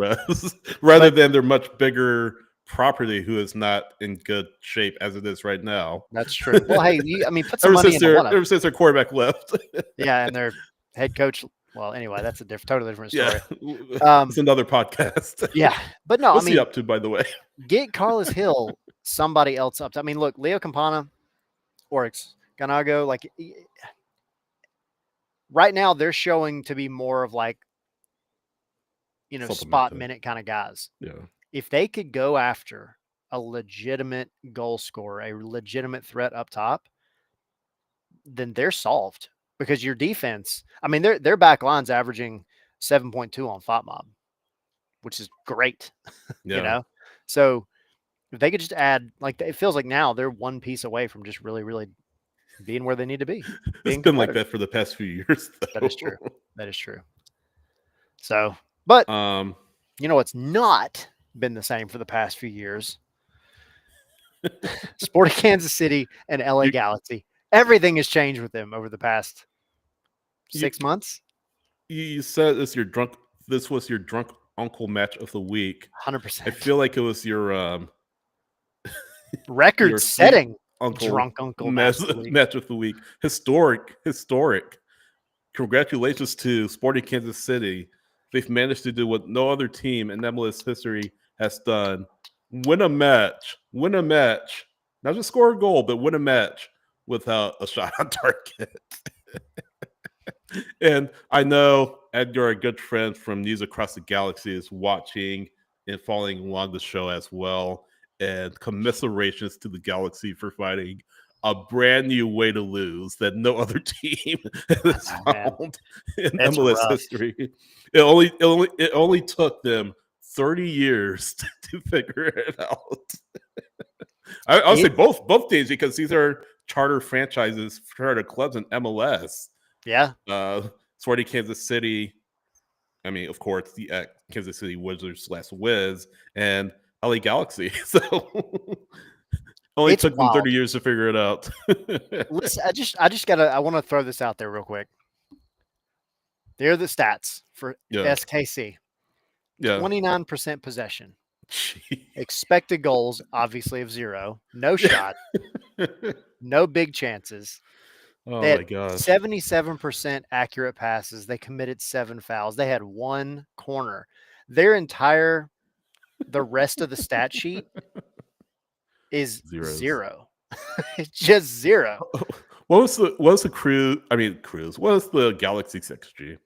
Rather than their much bigger property who is not in good shape as it is right now. That's true. Well, hey, I mean, put some money into one of them. Ever since their quarterback left. Yeah, and their head coach. Well, anyway, that's a totally different story. Yeah, it's another podcast. Yeah, but no, What's I mean, he up to, by the way? Get Carlos Hill somebody else up to. I mean, look, Leo Campana or Ganago, like right now they're showing to be more of like, you know, spot minute kind of guys. Yeah. If they could go after a legitimate goal scorer, a legitimate threat up top, then they're solved, because your defense, I mean, their back line's averaging 7.2 on FOTMob, which is great. Yeah. You know? So if they could just add, like, it feels like now they're one piece away from just really, really being where they need to be. It's been like that for the past few years, though. That is true. That is true. So, but you know what's not been the same for the past few years? Sporting Kansas City and LA Galaxy. Everything has changed with them over the past 6 months. You said this was your drunk uncle match of the week. 100%. I feel like it was your record setting. Uncle Drunk Uncle Match of the Week. match of the week. Historic. Congratulations to Sporting Kansas City. They've managed to do what no other team in MLS history has done. Win a match. Not just score a goal, but win a match without a shot on target. And I know Edgar, a good friend from News Across the Galaxy, is watching and following along the show as well. And commiserations to the Galaxy for finding a brand new way to lose that no other team has found in It's MLS rough. history. It only took them 30 years to figure it out. I would say both teams, because these are charter franchises, charter clubs in MLS. Yeah. Sporting Kansas City. I mean, of course, the Kansas City Wizards / Wiz and LA Galaxy. So only It's took them 30 wild. years to figure it out. Listen, I want to throw this out there real quick. There are the stats for Yeah. SKC. Yeah. 29% possession. Gee. Expected goals, obviously, of 0. No shot. No big chances. Oh They my had gosh. 77% accurate passes. They committed 7 fouls. They had 1 corner. The rest of the stat sheet is Zeros. 0. It's just 0. What was the Cruise? What was the Galaxy 6G?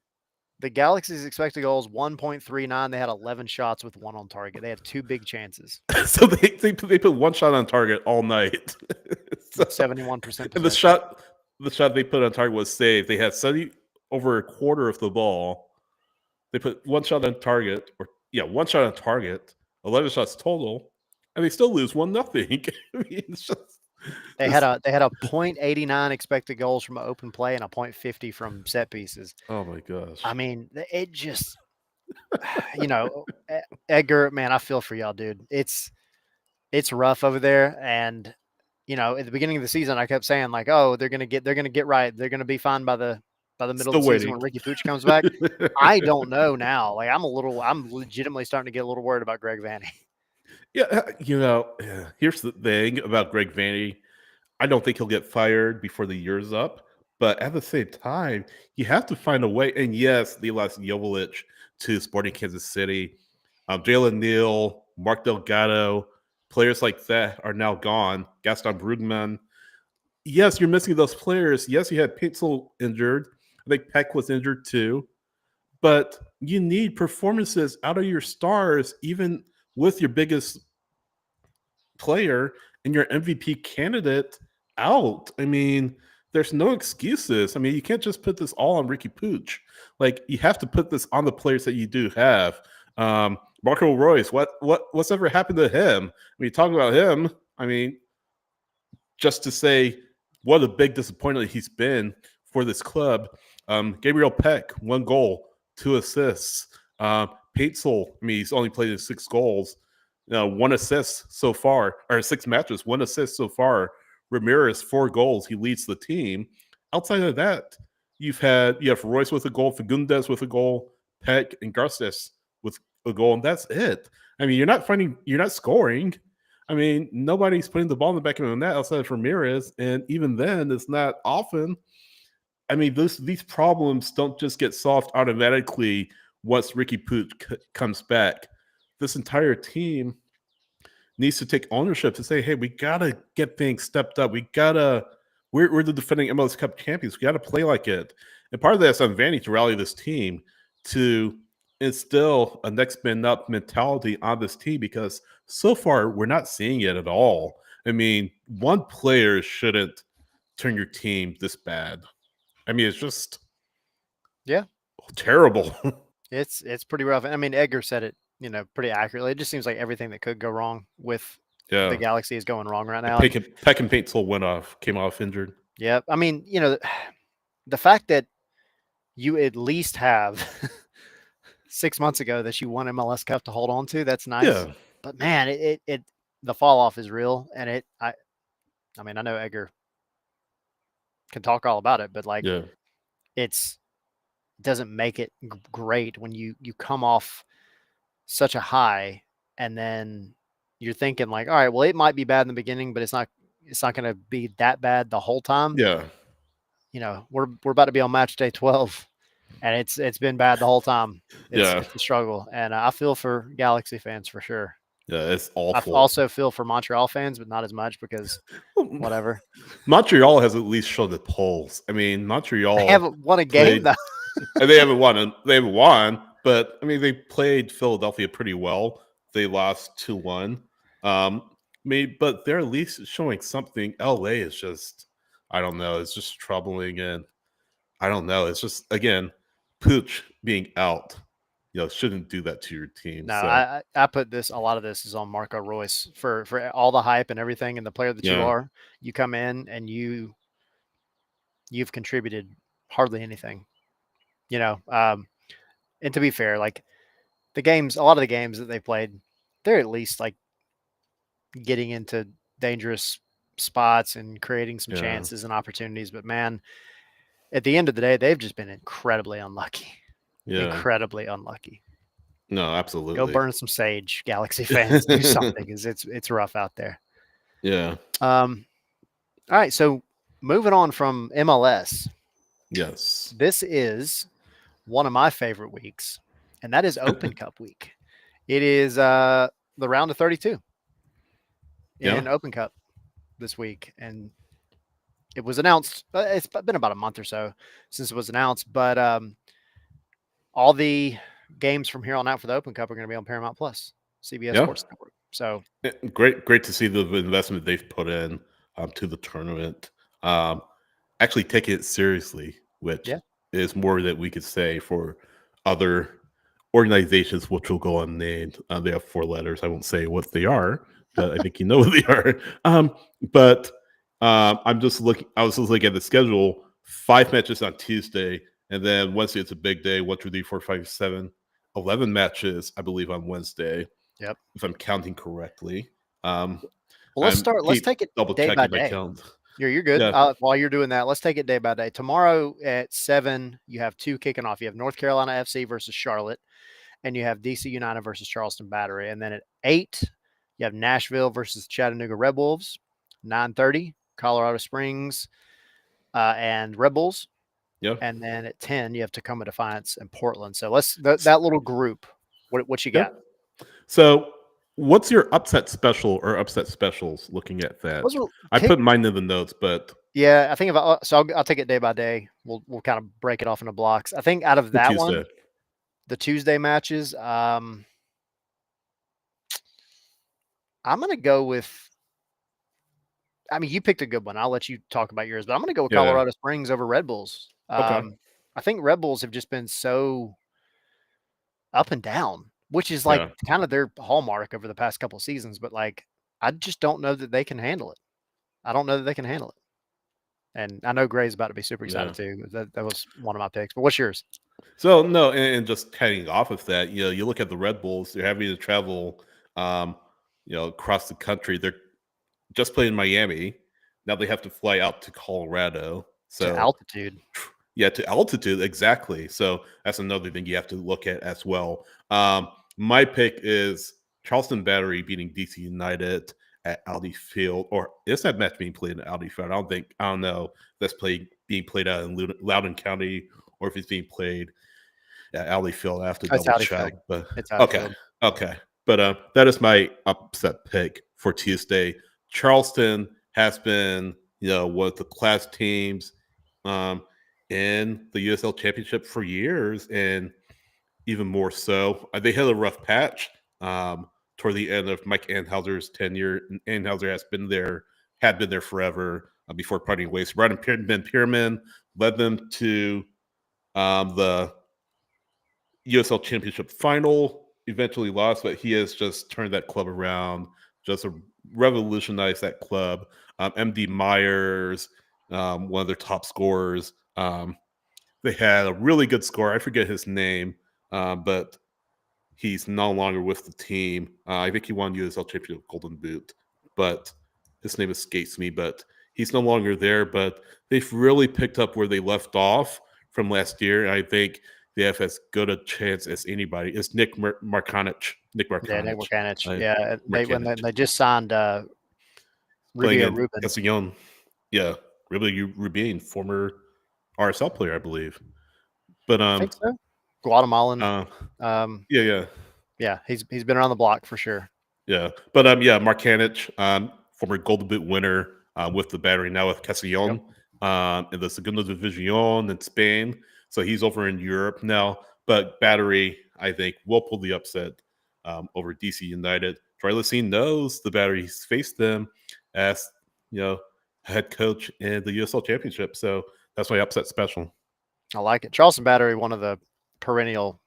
The Galaxy's expected goals 1.39. They had 11 shots with 1 on target. They had 2 big chances. So they put 1 shot on target all night. So, 71%. and the shot they put on target was saved. They had 70 over a quarter of the ball. They put 1 shot on target, 1 shot on target, 11 shots total, and they still lose 1-0. I mean, it's just They had a .89 expected goals from open play and a .50 from set pieces. Oh my gosh. I mean, it just, Edgar, man, I feel for y'all, dude. It's rough over there. And, at the beginning of the season, I kept saying like, oh, they're going to get right. They're going to be fine by the middle of the season when Ricky Pooch comes back. I don't know now. Like I'm legitimately starting to get a little worried about Greg Vanney. Yeah, here's the thing about Greg Vanney. I don't think he'll get fired before the year's up, but at the same time, you have to find a way. And yes, they lost Joveljic to Sporting Kansas City. Jalen Neal, Mark Delgado, players like that are now gone. Gaston Brugman. Yes, you're missing those players. Yes, you had Pitzel injured. I think Peck was injured too. But you need performances out of your stars, even with your biggest player and your MVP candidate out. I mean, there's no excuses. I mean, you can't just put this all on Ricky Pooch. Like, you have to put this on the players that you do have. Marco Royce, what's ever happened to him? When you talk about him, I mean, just to say what a big disappointment he's been for this club. Gabriel Peck, 1 goal, 2 assists. Pitzel, I mean, he's only played 6 goals, 1 assist so far, or 6 matches, 1 assist so far. Ramirez, 4 goals. He leads the team. Outside of that, you have Royce with a goal, Fagundes with a goal, Peck and Garces with a goal, and that's it. I mean, you're not scoring. I mean, nobody's putting the ball in the back of the net outside of Ramirez, and even then, it's not often. I mean, these problems don't just get solved automatically once Ricky Pooch comes back. This entire team needs to take ownership to say, hey, we got to get things stepped up. We're the defending MLS Cup champions. We got to play like it. And part of that's on Vanney to rally this team to instill a next man up mentality on this team, because so far we're not seeing it at all. I mean, one player shouldn't turn your team this bad. I mean, it's just terrible. It's pretty rough. I mean, Edgar said it, pretty accurately. It just seems like everything that could go wrong with the Galaxy is going wrong right now. Peck and Pitzel came off injured. Yeah. I mean, the fact that you at least have 6 months ago that you won MLS Cup to hold on to, that's nice. Yeah. But man, it the fall off is real. And I mean, I know Edgar can talk all about it, but like it doesn't make it great when you come off such a high and then you're thinking like, all right, well, it might be bad in the beginning, but it's not it's not going to be that bad the whole time. Yeah. We're about to be on match day 12, and it's been bad the whole time. It's Yeah. it's a struggle, and I feel for Galaxy fans for sure. Yeah. It's I awful. also feel for Montreal fans, but not as much because whatever. Montreal has at least shown the polls. I mean, They Montreal haven't won a game played, though. and they haven't won. They haven't won, but I mean, they played Philadelphia pretty well. They lost 2-1. But they're at least showing something. LA is just, I don't know. It's just troubling, and I don't know. It's just again, Pooch being out, shouldn't do that to your team. No, So I put this. A lot of this is on Marco Royce for all the hype and everything, and the player that you yeah, are. You come in and you've contributed hardly anything. And to be fair, like a lot of the games that they played, they're at least like getting into dangerous spots and creating some yeah, chances and opportunities. But man, at the end of the day, they've just been incredibly unlucky. yeah. Incredibly unlucky. No, Go absolutely. burn some sage, Galaxy fans. Do something because it's rough out there. Yeah. Um, all right, so moving on from MLS, Yes. this is one of my favorite weeks, and that is Open Cup week. It is the round of 32 Yeah. in Open Cup this week, and it was announced. It's been about a month or so since it was announced, but all the games from here on out for the Open Cup are going to be on Paramount Plus, CBS Yeah. Sports Network. So Great to see the investment they've put in to the tournament. Actually taking it seriously, which yeah, is more that we could say for other organizations, which will go unnamed. They have 4 letters. I won't say what they are, but I think you know what they are. But I'm just looking. I was just looking at the schedule. 5 matches on Tuesday, and then Wednesday it's a big day. 1, 2, 3, 4, 5, 7, 11 matches, I believe, on Wednesday, yep. if I'm counting correctly. Um, Well, let's I'm start. Let's keep take it double day by checking my day. count. You're good. Yeah, While you're doing that, let's take it day by day. Tomorrow at 7, you have 2 kicking off. You have North Carolina FC versus Charlotte, and you have DC United versus Charleston Battery. And then at 8, you have Nashville versus Chattanooga Red Wolves. 9:30, Colorado Springs and Red Bulls. yeah. And then at 10, you have Tacoma Defiance and Portland. So that little group. What you Yeah. got? So, what's your upset special or upset specials? Looking at that, Those will I kick. put mine in the notes, but Yeah, I think if I'll take it day by day. We'll kind of break it off into blocks. I think out of for that one, Tuesday, the Tuesday matches, I'm gonna go with. I mean, you picked a good one. I'll let you talk about yours, but I'm gonna go with yeah, Colorado Springs over Red Bulls. okay, I think Red Bulls have just been so up and down, which is like yeah, kind of their hallmark over the past couple of seasons. But like, I just don't know that they can handle it. I don't know that they can handle it. And I know Gray's about to be super yeah. excited too. That was one of my picks. But what's yours? So no, and just heading off of that, you look at the Red Bulls; they're having to travel, um, across the country. They're just playing Miami. Now they have to fly out to Colorado. To So altitude. yeah, to altitude, exactly. So that's another thing you have to look at as well. My pick is Charleston Battery beating DC United at Audi Field, or is that match being played in Audi Field? I don't know. If that's being played out in Loudoun County, or if it's being played at Audi Field. I have to It's double check. Outfield. But It's okay, Outfield. okay. But that is my upset pick for Tuesday. Charleston has been, one of the class teams. In the USL Championship for years, and even more so, they had a rough patch toward the end of Mike Anhauser's tenure. Anhauser had been there forever before parting ways. Ben Pierman led them to the USL Championship final. Eventually lost, but he has just turned that club around, just revolutionized that club. MD Myers, one of their top scorers. They had a really good scorer. I forget his name, but he's no longer with the team. I think he won USL Championship Golden Boot, but his name escapes me. But he's no longer there. But they've really picked up where they left off from last year. And I think they have as good a chance as anybody. It's Nick Markanich. Nick Yeah, Nick Markanich. Mercanich. Yeah, Markanich. they just signed playing Rubio in Rubin. Castellon. Yeah, Rubin, former RSL player, I believe. But I think so. Guatemalan. uh, Um, yeah, yeah. yeah, he's been around the block for sure. Yeah, but yeah, Mark Hanich, former Golden Boot winner with the Battery, now with Yep. Castellon in the Segunda División in Spain. So he's over in Europe now. But Battery, I think, will pull the upset over DC United. Troy Lacine knows the Battery. He's faced them as head coach in the USL Championship. So that's why upset special. I like it. Charleston Battery, one of the perennial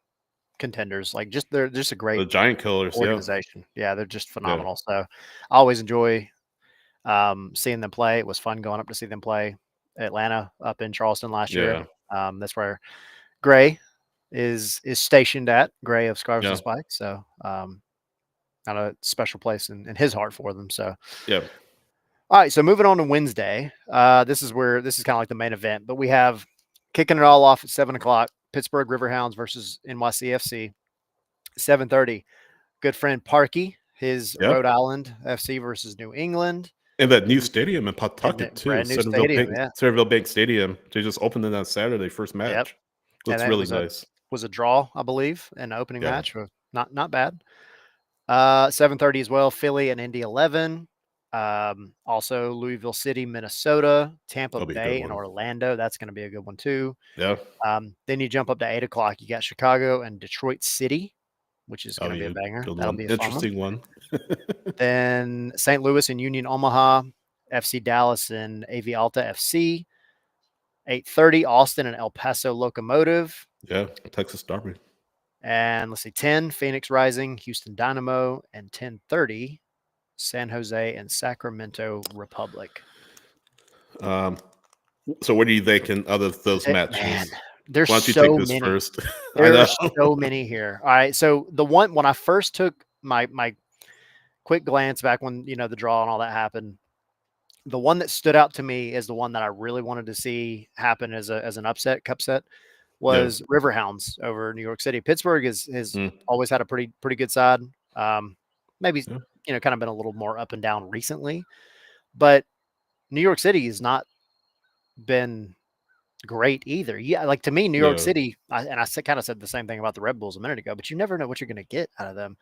contenders. Like they're just a great The Giant Killers, yeah, organization. Yeah, they're just yeah, phenomenal. So I always enjoy seeing them play. It was fun going up to see them play Atlanta up in Charleston last year. yeah, That's where Gray is stationed at, Gray of Scarves and yeah, Spikes. So got a special place in his heart for them. So yeah, all right, so moving on to Wednesday. This is kind of like the main event, but we have kicking it all off at 7:00. Pittsburgh Riverhounds versus NYCFC. 7:30. Good friend Parky, his yeah. Rhode Island FC versus New England And that new in stadium in the Pawtucket too, brand new stadium. Yeah, Centerville Bank Stadium. They just opened it on Saturday, first yep. match. And Looks that really nice. was a draw, I believe, in the opening Yeah, match. Not bad. 7:30 as well. Philly and Indy 11. Also Louisville City, Minnesota, Tampa that'll be a good Bay, and one. Orlando. That's going to be a good one too. Yeah. Then you jump up to 8:00. You got Chicago and Detroit City, which is Oh, going to be a you banger. good That'll one. be a fun one. Interesting one. Then St. Louis and Union Omaha, FC Dallas and AV Alta FC. 8:30 Austin and El Paso Locomotive. Yeah, Texas Derby. And let's see, 10 Phoenix Rising, Houston Dynamo, and 10:30 San Jose and Sacramento Republic. So what are you thinking out of those Man, matches? there's Why don't you take so this many. first? I know. There's so many here. All right. So the one when I first took my quick glance back when the draw and all that happened, the one that stood out to me is the one that I really wanted to see happen as an upset, cup set, Yeah. was Riverhounds over New York City. Pittsburgh has Mm, always had a pretty good side. Maybe yeah. kind of been a little more up and down recently, but New York City has not been great either. Yeah, like to me, New York No. City, I kind of said the same thing about the Red Bulls a minute ago, but you never know what you're going to get out of them.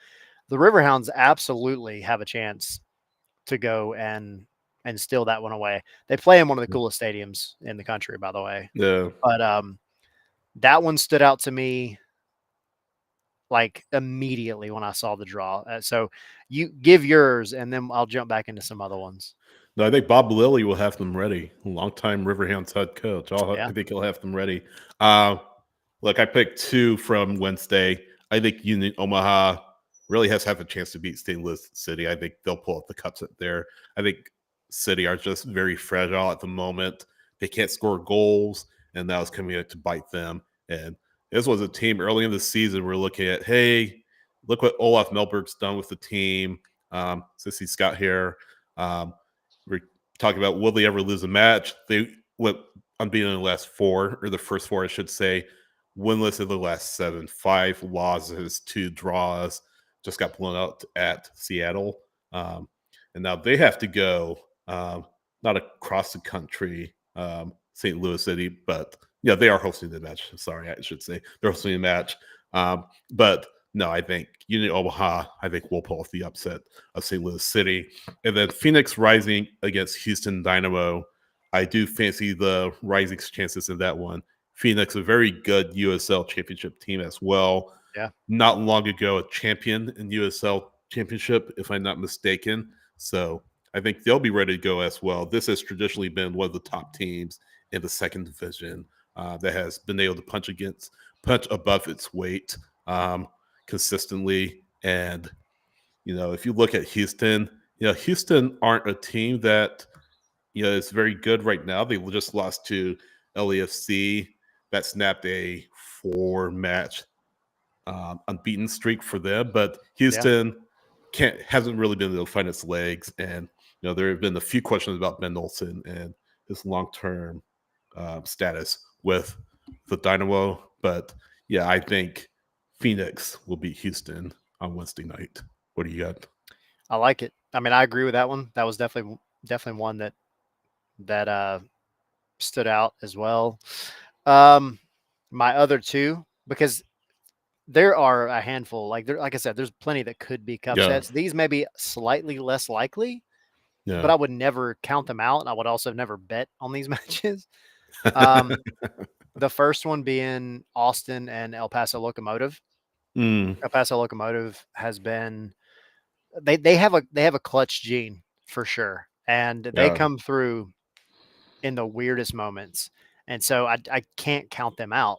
The Riverhounds absolutely have a chance to go and steal that one away. They play in one of the coolest stadiums in the country, by the way. Yeah. But that one stood out to me like immediately when I saw the draw. So you give yours, and then I'll jump back into some other ones. No, I think Bob Lilly will have them ready. Longtime Riverhounds head coach. Yeah, I think he'll have them ready. Uh, Look, I picked two from Wednesday. I think Union Omaha really has had a chance to beat St. Louis City. I think they'll pull up the cups there. I think City are just very fragile at the moment. They can't score goals, and that was coming out to bite them. And this was a team early in the season we're looking at, hey, look what Olaf Melberg's done with the team since he's got here. We're talking about will they ever lose a match? They went unbeaten in the last four, or the first four, I should say. Winless in the last 7, 5 losses, 2 draws. Just got blown out at Seattle, and now they have to go not across the country, St. Louis City, but yeah, they are hosting the match. Sorry, I should say they're hosting the match. But no, I think Union Omaha, I think will pull off the upset of St. Louis City, and then Phoenix Rising against Houston Dynamo. I do fancy the Rising's chances in that one. Phoenix, a very good USL championship team as well. yeah, Not long ago, a champion in USL championship, if I'm not mistaken. So I think they'll be ready to go as well. This has traditionally been one of the top teams in the second division that has been able to punch above its weight consistently. And if you look at Houston, Houston aren't a team that is very good right now. They just lost to LAFC. That snapped a 4-match unbeaten streak for them. But yeah. Houston hasn't really been able to find its legs, and there have been a few questions about Ben Olsen and his long-term status with the Dynamo. But yeah, I think Phoenix will beat Houston on Wednesday night. What do you got? I like it. I mean, I agree with that one. That was definitely definitely one that stood out as well. Um, my other two, because there are a handful, like I said, there's plenty that could be cup Yeah. sets. These may be slightly less likely, but Yeah. I would never count them out. And I would also never bet on these matches. Um, the first one being Austin and El Paso Locomotive. Mm, El Paso Locomotive has been they have a clutch gene for sure, and they yeah. come through in the weirdest moments, and so I can't count them out.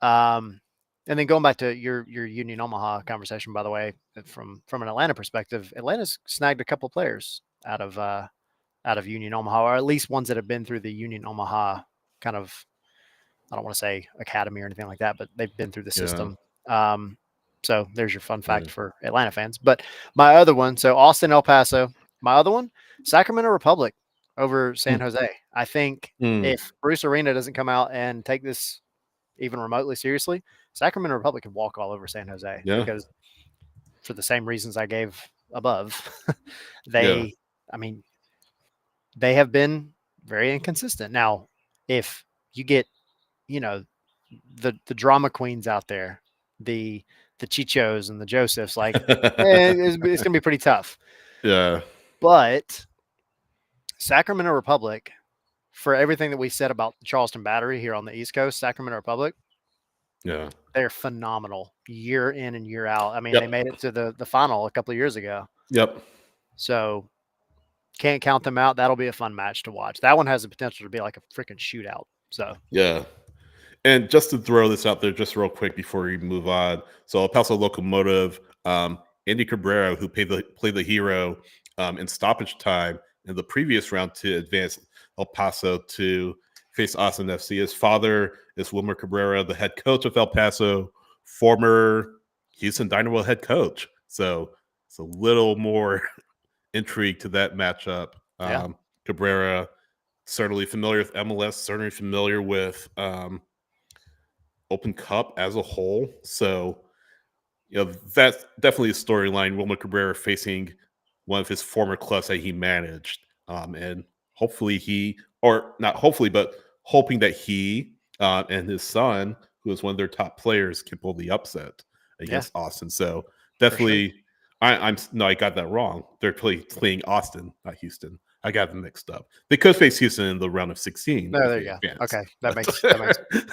Um, and then going back to your Union Omaha conversation, by the way, from an Atlanta perspective, Atlanta's snagged a couple players out of Union Omaha, or at least ones that have been through the Union Omaha kind of, I don't want to say academy or anything like that, but they've been through the Yeah. system. Um, so there's your fun Yeah. fact for Atlanta fans. But my other one, so Austin, El Paso. My other one, Sacramento Republic over San Mm, Jose. I think mm, if Bruce Arena doesn't come out and take this even remotely seriously, Sacramento Republic could walk all over San Jose yeah. because for the same reasons I gave above, Yeah. they, I mean, they have been very inconsistent. Now, if you get, you know, the drama queens out there, the the Chichos and the Josephs, like it's gonna be pretty tough. Yeah. But Sacramento Republic, for everything that we said about the Charleston Battery here on the East Coast, Sacramento Republic, Yeah. they're phenomenal year in and year out. I mean, they Yep. made it to the final a couple of years ago. Yep. So can't count them out. That'll be a fun match to watch. That one has the potential to be like a freaking shootout. So Yeah. And just to throw this out there, just real quick before we move on. So El Paso Locomotive, Andy Cabrera, who played the hero in stoppage time in the previous round to advance El Paso to face Austin FC. His father is Wilmer Cabrera, the head coach of El Paso, former Houston Dynamo head coach. So it's a little more intrigue to that matchup. yeah, Cabrera, certainly familiar with MLS, certainly familiar with Open Cup as a whole. So, that's definitely a storyline. Wilmer Cabrera facing one of his former clubs that he managed. And hopefully or not hopefully, but hoping that he and his son, who is one of their top players, can pull the upset yeah, against Austin. So for sure. definitely, no, I got that wrong. They're playing Austin, not Houston. I got them mixed up. They could face Houston in the round of 16 No, if there they you go. advance. Okay, But that makes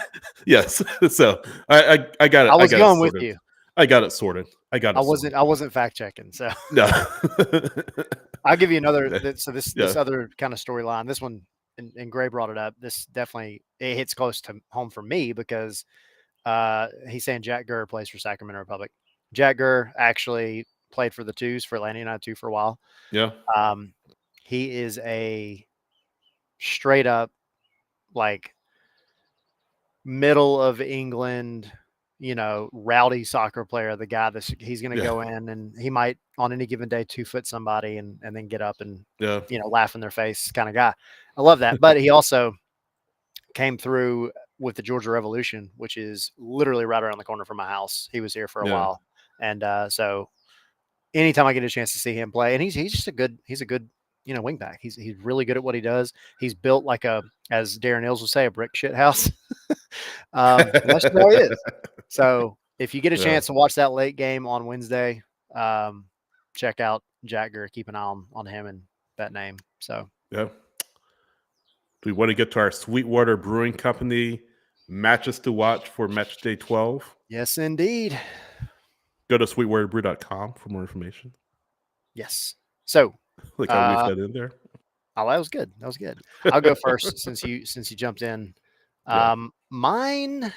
yes, so I got it. I I was got it going with sorted. you. I got it sorted. I got it sorted. I wasn't fact checking. So No. I'll give you another. Yeah. So this Yeah. other kind of storyline. This one, and Gray brought it up. This definitely it hits close to home for me because he's saying Jack Gurr plays for Sacramento Republic. Jack Gurr actually played for the twos for Atlanta United 2 for a while. Yeah. Um, he is a straight up like middle of England, rowdy soccer player. The guy that he's going to Yeah. go in and he might on any given day 2 foot somebody and then get up and Yeah. laugh in their face kind of guy. I love that. But he also came through with the Georgia Revolution, which is literally right around the corner from my house. He was here for a Yeah. while, and so anytime I get a chance to see him play, and he's just a good wing back. He's really good at what he does. He's built like as Darren Ills would say, a brick shit house. And that's just how he is. So if you get a Yeah. chance to watch that late game on Wednesday, check out Jack Gurr. Keep an eye on him and that name. So Yeah. We want to get to our Sweetwater Brewing Company matches to watch for match day 12. yes, indeed. Go to sweetwaterbrew.com for more information. Yes. So Like how we've uh, got in there. oh, that was good. That was good. I'll go first since you jumped in. Yeah. Mine,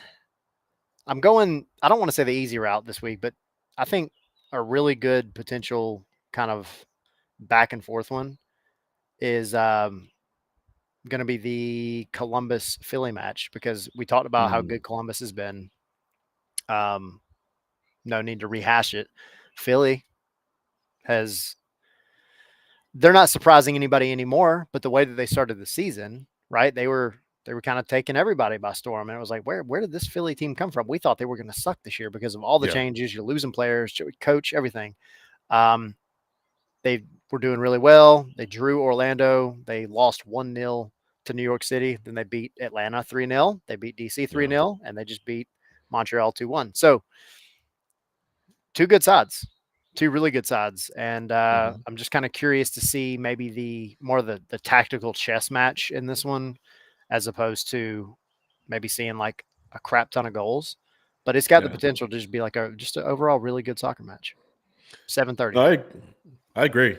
I'm going. I don't want to say the easy route this week, but I think a really good potential kind of back and forth one is going to be the Columbus Philly match because we talked about how Mm. good Columbus has been. Um, no need to rehash it. Philly has they're not surprising anybody anymore, but the way that they started the season, right? They were kind of taking everybody by storm, and it was like, where did this Philly team come from? We thought they were going to suck this year because of all the Yeah. changes. You're losing players, coach, everything. Um, they were doing really well. They drew Orlando. They lost 1-0 to New York City. Then they beat Atlanta 3-0. They beat DC 3-0, and they just beat Montreal 2-1. So two good sides, two really good sides. And I'm just kind of curious to see maybe the tactical chess match in this one, as opposed to maybe seeing like a crap ton of goals. But it's got the potential to just be like just an overall really good soccer match. 7:30. I agree.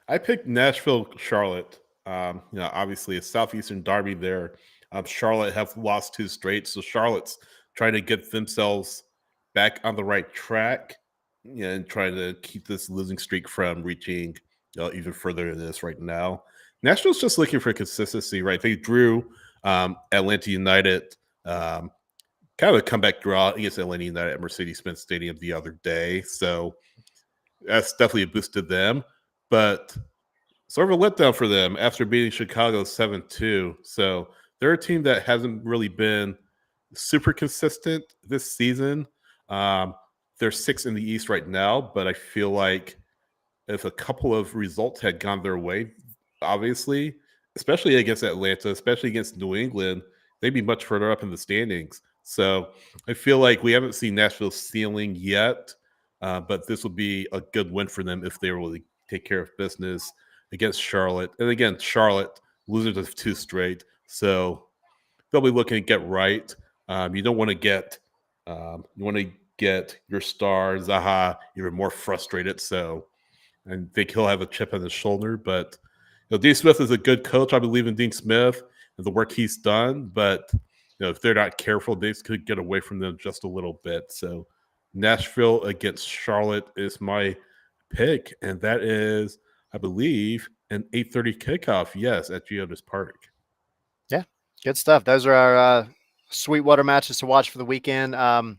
I picked Nashville, Charlotte. Obviously a Southeastern derby there. Charlotte have lost 2 straight, so Charlotte's trying to get themselves back on the right track, and trying to keep this losing streak from reaching even further than this right now. Nashville's just looking for consistency, right? They drew Atlanta United, kind of a comeback draw against Atlanta United at Mercedes-Benz Stadium the other day, so that's definitely boosted them, but sort of a letdown for them after beating Chicago 7-2. So they're a team that hasn't really been super consistent this season. They're 6th in the East right now, but I feel like if a couple of results had gone their way, obviously, especially against Atlanta, especially against New England, they'd be much further up in the standings. So I feel like we haven't seen Nashville's ceiling yet. But this would be a good win for them if they really take care of business against Charlotte. And again, Charlotte losers of 2 straight, so they'll be looking to get right. You don't want to get your star Zaha even more frustrated. So I think he'll have a chip on his shoulder. But Dean Smith is a good coach. I believe in Dean Smith and the work he's done. But if they're not careful, they could get away from them just a little bit. So Nashville against Charlotte is my pick, and that is, I believe, an 8:30 kickoff. Yes, at Geodis Park. Yeah, good stuff. Those are our Sweetwater matches to watch for the weekend. Y'all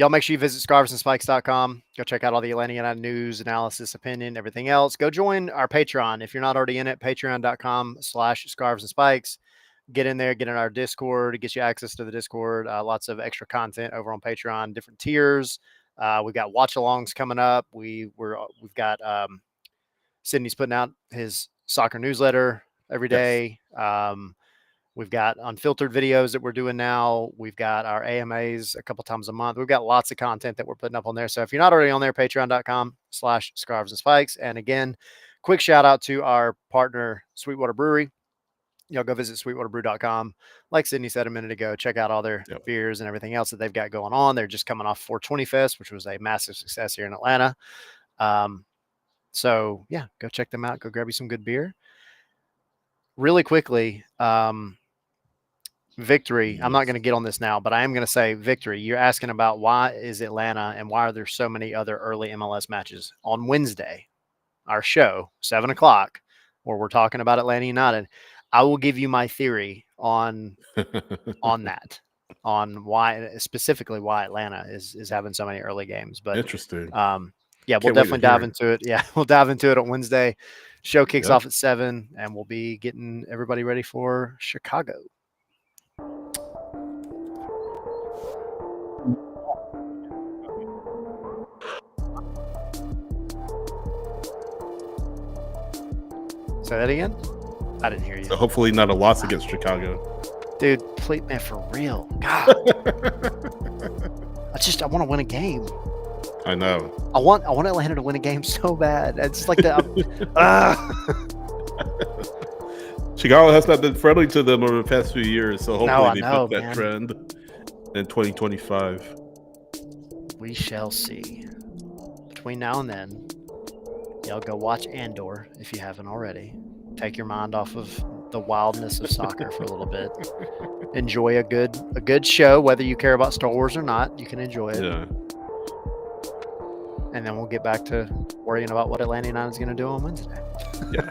make sure you visit scarvesandspikes.com. Go check out all the Atlanta United news, analysis, opinion, everything else. Go join our Patreon if you're not already in it. Patreon.com/scarvesandspikes. Get in there, get in our Discord. It gets you access to the Discord. Lots of extra content over on Patreon, different tiers. We've got watch-alongs coming up. We've got Sydney's putting out his soccer newsletter every day. Yes. We've got unfiltered videos that we're doing now. We've got our AMAs a couple times a month. We've got lots of content that we're putting up on there. So if you're not already on there, patreon.com/scarvesandspikes. And again, quick shout out to our partner, Sweetwater Brewery. Go visit sweetwaterbrew.com. Like Sydney said a minute ago, check out all their beers and everything else that they've got going on. They're just coming off 420 Fest, which was a massive success here in Atlanta. So yeah, go check them out. Go grab you some good beer. Really quickly, Victory. I'm not going to get on this now, but I am going to say, Victory, you're asking about why is Atlanta and why are there so many other early MLS matches on Wednesday, our show, 7:00, where we're talking about Atlanta United. I will give you my theory on that, on why specifically why Atlanta is having so many early games. But interesting. Yeah, we'll definitely dive into it. Yeah, we'll dive into it on Wednesday. Show kicks off at 7, and we'll be getting everybody ready for Chicago. Say that again? I didn't hear you. So hopefully not a loss against Chicago. Dude, please, man, for real. God. I want to win a game. I know. I want Atlanta to win a game so bad. It's like that. Chicago has not been friendly to them over the past few years, so hopefully they put that trend in 2025. We shall see. Between now and then, y'all go watch Andor if you haven't already. Take your mind off of the wildness of soccer for a little bit. Enjoy a good show, whether you care about Star Wars or not. You can enjoy it. Yeah. And then we'll get back to worrying about what Atlanta United is going to do on Wednesday. Yeah.